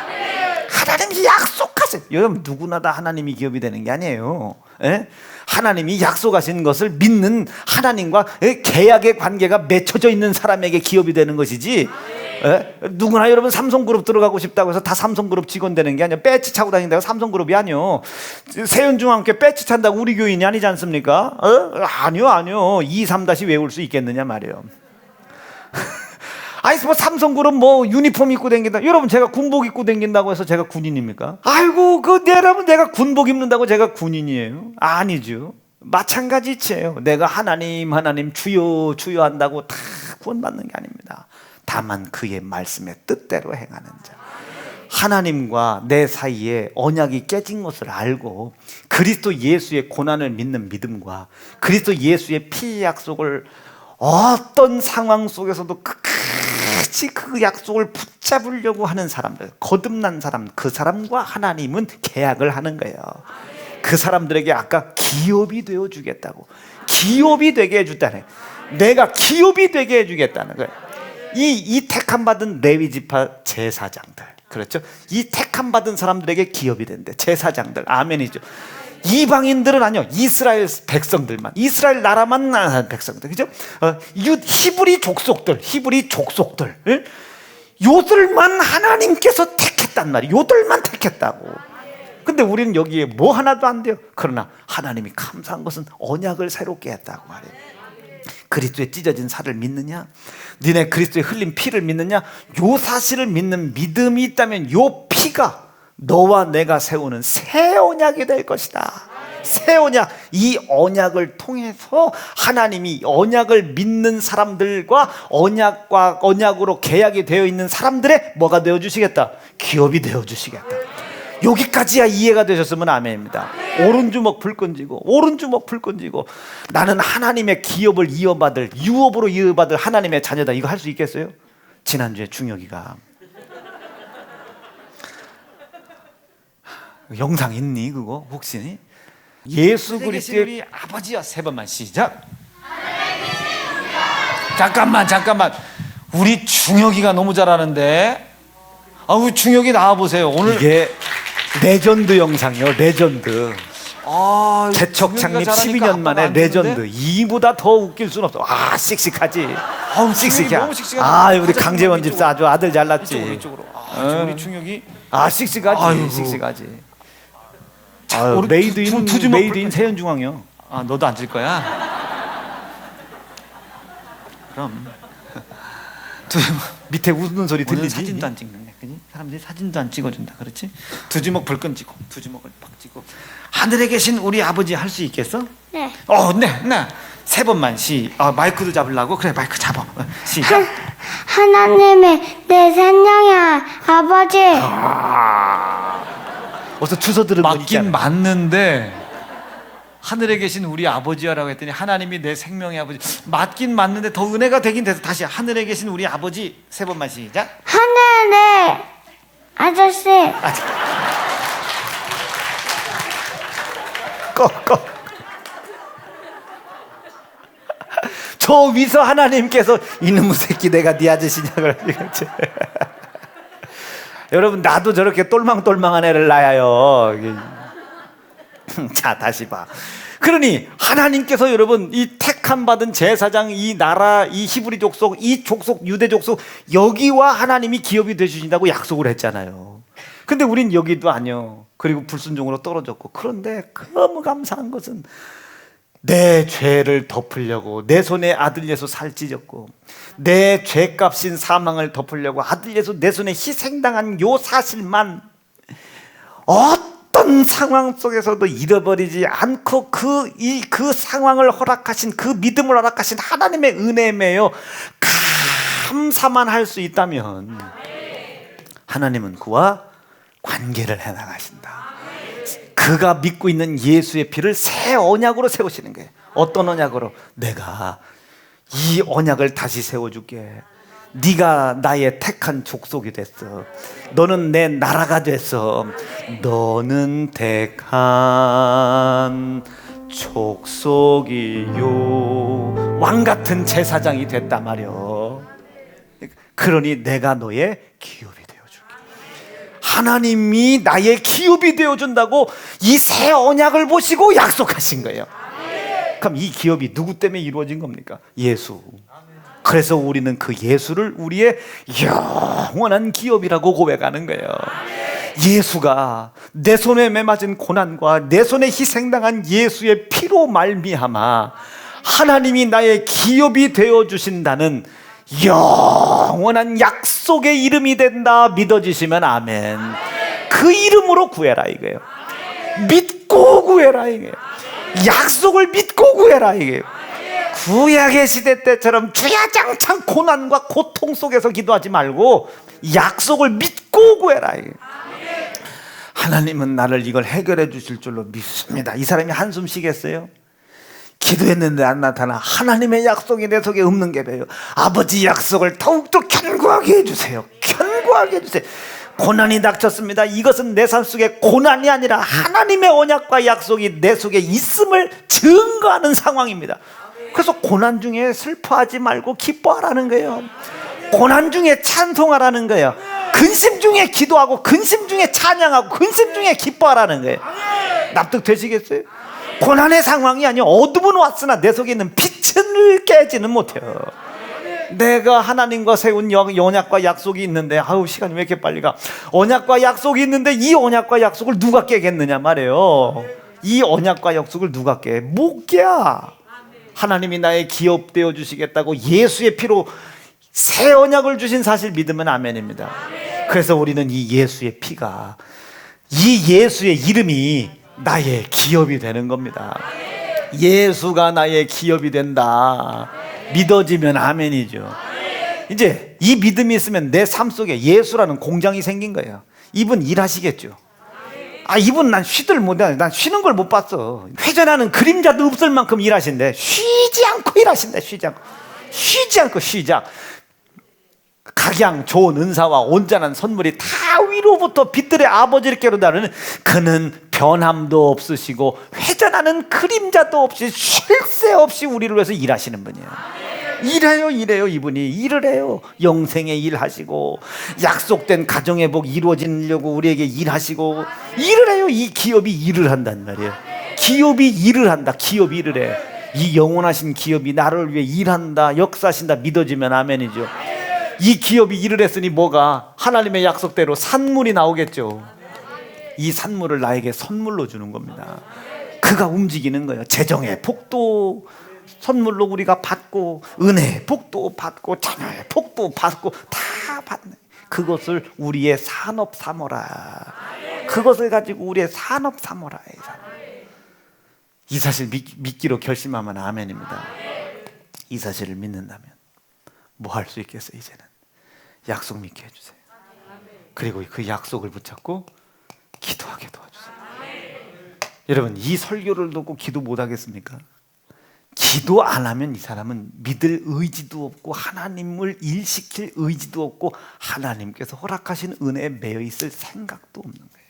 A: 하나님이 약속하신, 여러분 누구나 다 하나님이 기업이 되는 게 아니에요. 예? 하나님이 약속하신 것을 믿는 하나님과 계약의 관계가 맺혀져 있는 사람에게 기업이 되는 것이지, 예? 누구나 여러분 삼성그룹 들어가고 싶다고 해서 다 삼성그룹 직원 되는 게 아니야. 배지 차고 다닌다고 삼성그룹이 아니요. 세운중앙교회 배지 찬다고 우리 교인이 아니지 않습니까? 아니요. 2, 3 다시 외울 수 있겠느냐 말이에요. 아니 뭐 삼성그룹 뭐 유니폼 입고 다닌다. 여러분 제가 군복 입고 다닌다고 해서 제가 군인입니까? 아이고 여러분 내가 군복 입는다고 제가 군인이에요? 아니죠. 마찬가지 이치예요. 내가 하나님 주여 한다고 다 구원받는 게 아닙니다. 다만 그의 말씀의 뜻대로 행하는 자. 하나님과 내 사이에 언약이 깨진 것을 알고 그리스도 예수의 고난을 믿는 믿음과 그리스도 예수의 피의 약속을 어떤 상황 속에서도 끝까지 그 약속을 붙잡으려고 하는 사람들, 거듭난 사람, 그 사람과 하나님은 계약을 하는 거예요. 그 사람들에게 아까 기업이 되어 주겠다고, 기업이 되게 해주다네. 내가 기업이 되게 해주겠다는 거예요. 이 택함 받은 레위 지파 제사장들, 그렇죠? 이 택함 받은 사람들에게 기업이 된대. 제사장들, 아멘이죠. 이방인들은 아니요, 이스라엘 백성들만, 이스라엘 나라만 나는 백성들, 그죠? 히브리 족속들, 예? 요들만 하나님께서 택했단 말이에요. 요들만 택했다고. 근데 우리는 여기에 뭐 하나도 안 돼요. 그러나 하나님이 감사한 것은 언약을 새롭게 했다고 말해요. 그리스도의 찢어진 살을 믿느냐? 너네 그리스도의 흘린 피를 믿느냐? 요 사실을 믿는 믿음이 있다면 요 피가 너와 내가 세우는 새 언약이 될 것이다. 새 언약. 이 언약을 통해서 하나님이 언약을 믿는 사람들과 언약으로 계약이 되어 있는 사람들의 뭐가 되어 주시겠다? 기업이 되어 주시겠다. 여기까지야 이해가 되셨으면 아멘입니다. 오른주먹 불 끈지고 나는 하나님의 기업을 이어받을, 유업으로 이어받을 하나님의 자녀다. 이거 할 수 있겠어요? 지난주에 중혁이가 영상 있니 그거 혹시? 예수 그리스도의 우리 아버지야. 세 번만 시작. 잠깐만 우리 중혁이가 너무 잘하는데. 우리 중혁이 나와보세요. 오늘 이게 레전드 영상이요. 레전드. 개척 창립 12년 만에 레전드. 이보다 더 웃길 수는 없어. 씩씩하지. 씩씩해. 우리 강재원 집사 아주 아들 잘났지. 이쪽으로. 우리 중혁이 씩씩하지. 메이드인 세연중앙이요. 너도 앉을 거야? 그럼 밑에 웃는 소리 들리지? 사진도 안 찍는데, 그지? 사람들이 사진도 안 찍어준다, 그렇지? 두 주먹 불끈 쥐고, 두 주먹을 팍 쥐고. 하늘에 계신 우리 아버지 할 수 있겠어?
B: 네.
A: 네. 세 번만 마이크도 잡으려고? 그래, 마이크 잡아. 시작.
B: 하나님의 내 생명의 아버지.
A: 어서 주소 들은 분 있잖아.
C: 맞긴 맞는데 하늘에 계신 우리 아버지야라고 했더니 하나님이 내 생명의 아버지. 맞긴 맞는데 더 은혜가 되긴 돼서 다시 하늘에 계신 우리 아버지 세 번만 시작.
B: 하늘의 아저씨.
A: 꺼. 저 위서 하나님께서 이놈의 새끼 내가 네 아저씨냐 그러지. 여러분 나도 저렇게 똘망똘망한 애를 낳아요. 자 다시 봐. 그러니 하나님께서 여러분 이 택함 받은 제사장, 이 나라, 이 히브리 족속, 이 족속, 유대 족속, 여기와 하나님이 기업이 되주신다고 약속을 했잖아요. 근데 우린 여기도 아니요. 그리고 불순종으로 떨어졌고. 그런데 너무 감사한 것은 내 죄를 덮으려고 내 손에 아들 예수 살 찢었고, 내 죄값인 사망을 덮으려고 아들 예수 내 손에 희생당한 요 사실만 어떤 상황 속에서도 잃어버리지 않고 그 상황을 허락하신, 그 믿음을 허락하신 하나님의 은혜에 매여 감사만 할 수 있다면 하나님은 그와 관계를 해나가신다. 그가 믿고 있는 예수의 피를 새 언약으로 세우시는 거예요. 어떤 언약으로? 내가 이 언약을 다시 세워줄게. 네가 나의 택한 족속이 됐어. 너는 내 나라가 됐어. 너는 택한 족속이요. 왕같은 제사장이 됐다 말이여. 그러니 내가 너의 기업이 되어줄게. 하나님이 나의 기업이 되어준다고 이 새 언약을 보시고 약속하신 거예요. 그럼 이 기업이 누구 때문에 이루어진 겁니까? 예수. 그래서 우리는 그 예수를 우리의 영원한 기업이라고 고백하는 거예요. 예수가 내 손에 매맞은 고난과 내 손에 희생당한 예수의 피로 말미암아 하나님이 나의 기업이 되어주신다는 영원한 약속의 이름이 된다 믿어지시면 아멘. 그 이름으로 구해라 이거예요. 믿고 구해라 이거예요. 약속을 믿고 구해라 이거예요. 구약의 시대 때처럼 주야장창 고난과 고통 속에서 기도하지 말고 약속을 믿고 구해라 이거예요. 하나님은 나를 이걸 해결해 주실 줄로 믿습니다. 이 사람이 한숨 쉬겠어요? 기도했는데 안 나타나. 하나님의 약속이 내 속에 없는 게 왜요? 아버지 약속을 더욱더 견고하게 해주세요. 견고하게 해주세요. 고난이 닥쳤습니다. 이것은 내 삶 속에 고난이 아니라 하나님의 언약과 약속이 내 속에 있음을 증거하는 상황입니다. 그래서 고난 중에 슬퍼하지 말고 기뻐하라는 거예요. 고난 중에 찬송하라는 거예요. 근심 중에 기도하고 근심 중에 찬양하고 근심 중에 기뻐하라는 거예요. 납득되시겠어요? 고난의 상황이 아니요 어둠은 왔으나 내 속에 있는 빛을 깨지는 못해요. 내가 하나님과 세운 언약과 약속이 있는데 아우 시간이 왜 이렇게 빨리 가. 언약과 약속이 있는데 이 언약과 약속을 누가 깨겠느냐 말이에요. 이 언약과 약속을 누가 깨? 못 깨. 하나님이 나의 기업 되어 주시겠다고 예수의 피로 새 언약을 주신 사실 믿으면 아멘입니다. 그래서 우리는 이 예수의 피가, 이 예수의 이름이 나의 기업이 되는 겁니다. 예수가 나의 기업이 된다 믿어지면 아멘이죠. 이제 이 믿음이 있으면 내 삶 속에 예수라는 공장이 생긴 거예요. 이분 일하시겠죠. 이분 난 쉬들 못해. 난 쉬는 걸 못 봤어. 회전하는 그림자도 없을 만큼 일하신대. 쉬지 않고 일하신대. 쉬지 않고. 각양 좋은 은사와 온전한 선물이 다 위로부터 빛들의 아버지께로 나르는 그는 변함도 없으시고 회전하는 그림자도 없이 쉴 새 없이 우리를 위해서 일하시는 분이에요. 일해요. 이분이 일을 해요. 영생의 일하시고 약속된 가정의 복 이루어지려고 우리에게 일하시고 일을 해요. 이 기업이 일을 한단 말이에요. 기업이 일을 한다. 기업이 일을 해. 이 영원하신 기업이 나를 위해 일한다 역사하신다 믿어지면 아멘이죠. 이 기업이 일을 했으니 뭐가 하나님의 약속대로 산물이 나오겠죠. 이 산물을 나에게 선물로 주는 겁니다. 그가 움직이는 거예요. 재정의 복도 선물로 우리가 받고 은혜의 복도 받고 자녀의 복도 받고 다 받네. 그것을 우리의 산업 삼어라. 그것을 가지고 우리의 산업 삼어라. 이 사실 믿기로 결심하면 아멘입니다. 이 사실을 믿는다면 뭐 할 수 있겠어요? 이제는 약속 믿게 해주세요. 그리고 그 약속을 붙잡고 기도하게 도와주세요. 여러분 이 설교를 듣고 기도 못 하겠습니까? 기도 안 하면 이 사람은 믿을 의지도 없고 하나님을 일시킬 의지도 없고 하나님께서 허락하신 은혜에 매여 있을 생각도 없는 거예요.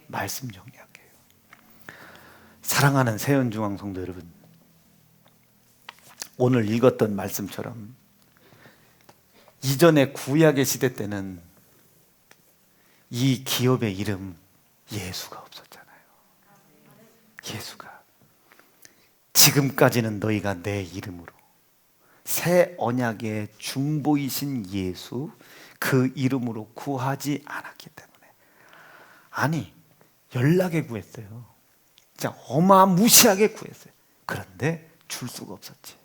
A: 말씀 정리할게요. 사랑하는 세연중앙 성도 여러분, 오늘 읽었던 말씀처럼 이전의 구약의 시대 때는 이 기업의 이름 예수가 없었잖아요. 예수가. 지금까지는 너희가 내 이름으로 새 언약의 중보이신 예수 그 이름으로 구하지 않았기 때문에. 아니 연락에 구했어요. 진짜 어마무시하게 구했어요. 그런데 줄 수가 없었지.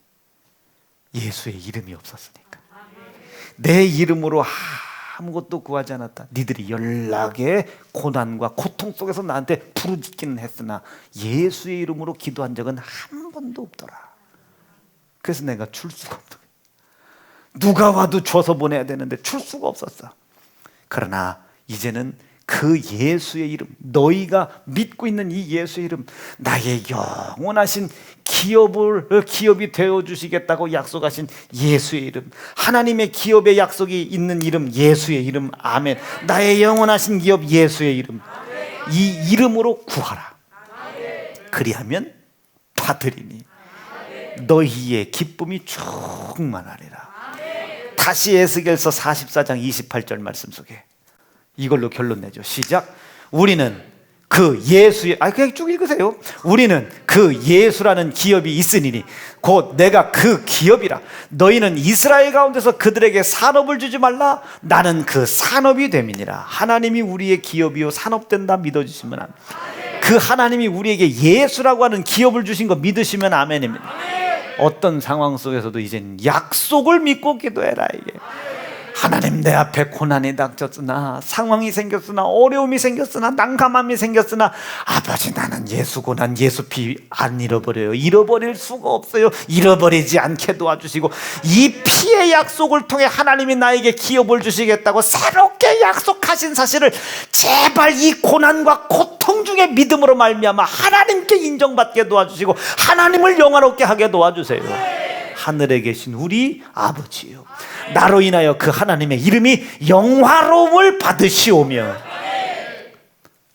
A: 예수의 이름이 없었으니까. 내 이름으로 아무것도 구하지 않았다. 니들이 연락의 고난과 고통 속에서 나한테 부르짖기는 했으나 예수의 이름으로 기도한 적은 한 번도 없더라. 그래서 내가 줄 수가 없다. 누가 와도 줘서 보내야 되는데 줄 수가 없었어. 그러나 이제는 그 예수의 이름, 너희가 믿고 있는 이 예수의 이름, 나의 영원하신 기업이 되어주시겠다고 약속하신 예수의 이름, 하나님의 기업의 약속이 있는 이름, 예수의 이름. 아멘. 나의 영원하신 기업 예수의 이름, 이 이름으로 구하라. 그리하면 받으리니 너희의 기쁨이 충만하리라. 다시 에스겔서 44장 28절 말씀 속에 이걸로 결론 내죠. 시작. 우리는 그 예수의, 그냥 쭉 읽으세요. 우리는 그 예수라는 기업이 있으니 곧 내가 그 기업이라. 너희는 이스라엘 가운데서 그들에게 산업을 주지 말라. 나는 그 산업이 됨이니라. 하나님이 우리의 기업이요 산업된다 믿어주시면 아멘. 그 하나님이 우리에게 예수라고 하는 기업을 주신 거 믿으시면 아멘입니다. 어떤 상황 속에서도 이젠 약속을 믿고 기도해라. 이게 하나님, 내 앞에 고난이 닥쳤으나, 상황이 생겼으나, 어려움이 생겼으나, 난감함이 생겼으나, 아버지, 나는 예수 고난, 예수 피 안 잃어버려요. 잃어버릴 수가 없어요. 잃어버리지 않게 도와주시고, 이 피의 약속을 통해 하나님이 나에게 기업을 주시겠다고 새롭게 약속하신 사실을 제발 이 고난과 고통 중에 믿음으로 말미암아 하나님께 인정받게 도와주시고 하나님을 영화롭게 하게 도와주세요. 하늘에 계신 우리 아버지요, 나로 인하여 그 하나님의 이름이 영화로움을 받으시오며,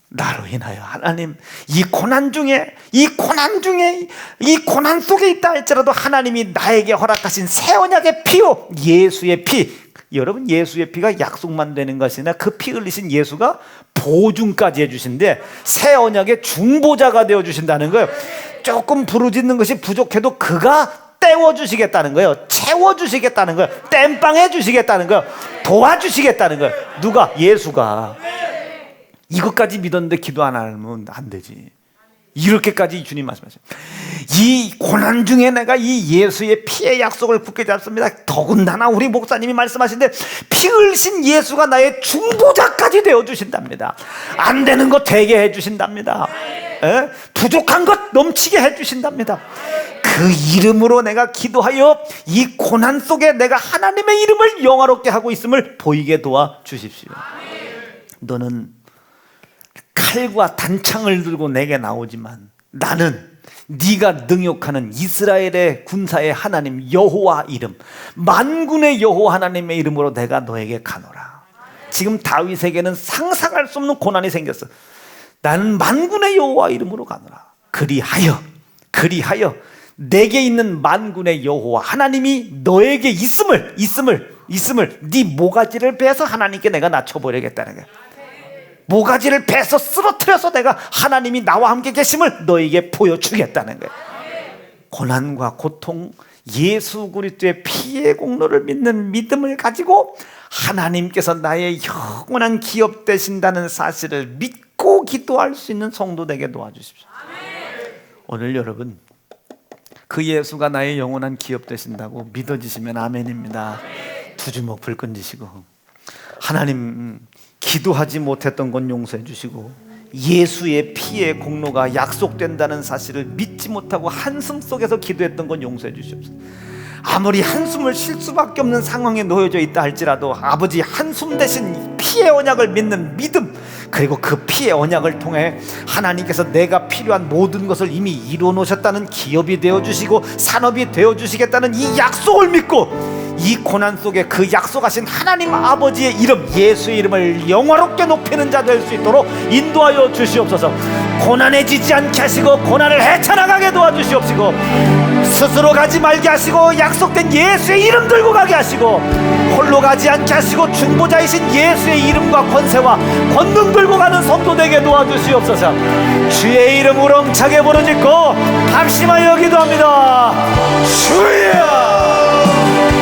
A: 나로 인하여 하나님 이 고난 속에 있다 할지라도 하나님이 나에게 허락하신 새 언약의 피요 예수의 피. 여러분, 예수의 피가 약속만 되는 것이 아니라 그 피 흘리신 예수가 보증까지 해주신데 새 언약의 중보자가 되어주신다는 거예요. 조금 부르짖는 것이 부족해도 그가 떼워주시겠다는 거예요. 채워주시겠다는 거예요. 땜빵해 주시겠다는 거예요. 도와주시겠다는 거예요. 누가? 예수가. 이것까지 믿었는데 기도 안 하면 안 되지. 이렇게까지 주님 말씀하세요. 이 고난 중에 내가 이 예수의 피의 약속을 굳게 잡습니다. 더군다나 우리 목사님이 말씀하신데 피 흘리신 예수가 나의 중보자까지 되어주신답니다. 안 되는 것 되게 해주신답니다. 부족한 것 넘치게 해주신답니다. 그 이름으로 내가 기도하여 이 고난 속에 내가 하나님의 이름을 영화롭게 하고 있음을 보이게 도와주십시오. 너는 칼과 단창을 들고 내게 나오지만 나는 네가 능욕하는 이스라엘의 군사의 하나님 여호와 이름, 만군의 여호와 하나님의 이름으로 내가 너에게 가노라. 지금 다윗에게는 상상할 수 없는 고난이 생겼어. 나는 만군의 여호와 이름으로 가노라. 그리하여 내게 있는 만군의 여호와 하나님이 너에게 있음을 네 모가지를 베서 하나님께 내가 낮춰버리겠다는 거야. 모가지를 베서 쓰러뜨려서 내가 하나님이 나와 함께 계심을 너에게 보여주겠다는 거야. 고난과 고통, 예수 그리스도의 피의 공로를 믿는 믿음을 가지고 하나님께서 나의 영원한 기업 되신다는 사실을 믿고 기도할 수 있는 성도 되게 도와주십시오. 오늘 여러분, 그 예수가 나의 영원한 기업 되신다고 믿어지시면 아멘입니다. 두 주먹 불끈 쥐시고, 하나님, 기도하지 못했던 건 용서해 주시고 예수의 피의 공로가 약속된다는 사실을 믿지 못하고 한숨 속에서 기도했던 건 용서해 주시옵소서. 아무리 한숨을 쉴 수밖에 없는 상황에 놓여져 있다 할지라도 아버지, 한숨 대신 피의 언약을 믿는 믿음, 그리고 그 피의 언약을 통해 하나님께서 내가 필요한 모든 것을 이미 이루어 놓으셨다는 기업이 되어주시고 산업이 되어주시겠다는 이 약속을 믿고 이 고난 속에 그 약속하신 하나님 아버지의 이름, 예수의 이름을 영화롭게 높이는 자 될 수 있도록 인도하여 주시옵소서. 고난에 지지 않게 하시고 고난을 헤쳐나가게 도와주시옵시고, 스스로 가지 말게 하시고 약속된 예수의 이름 들고 가게 하시고, 홀로 가지 않게 하시고 중보자이신 예수의 이름과 권세와 권능 들고 가는 성도 되게 도와주시옵소서. 주의 이름 우렁차게 부르짖고 합심하여 기도합니다.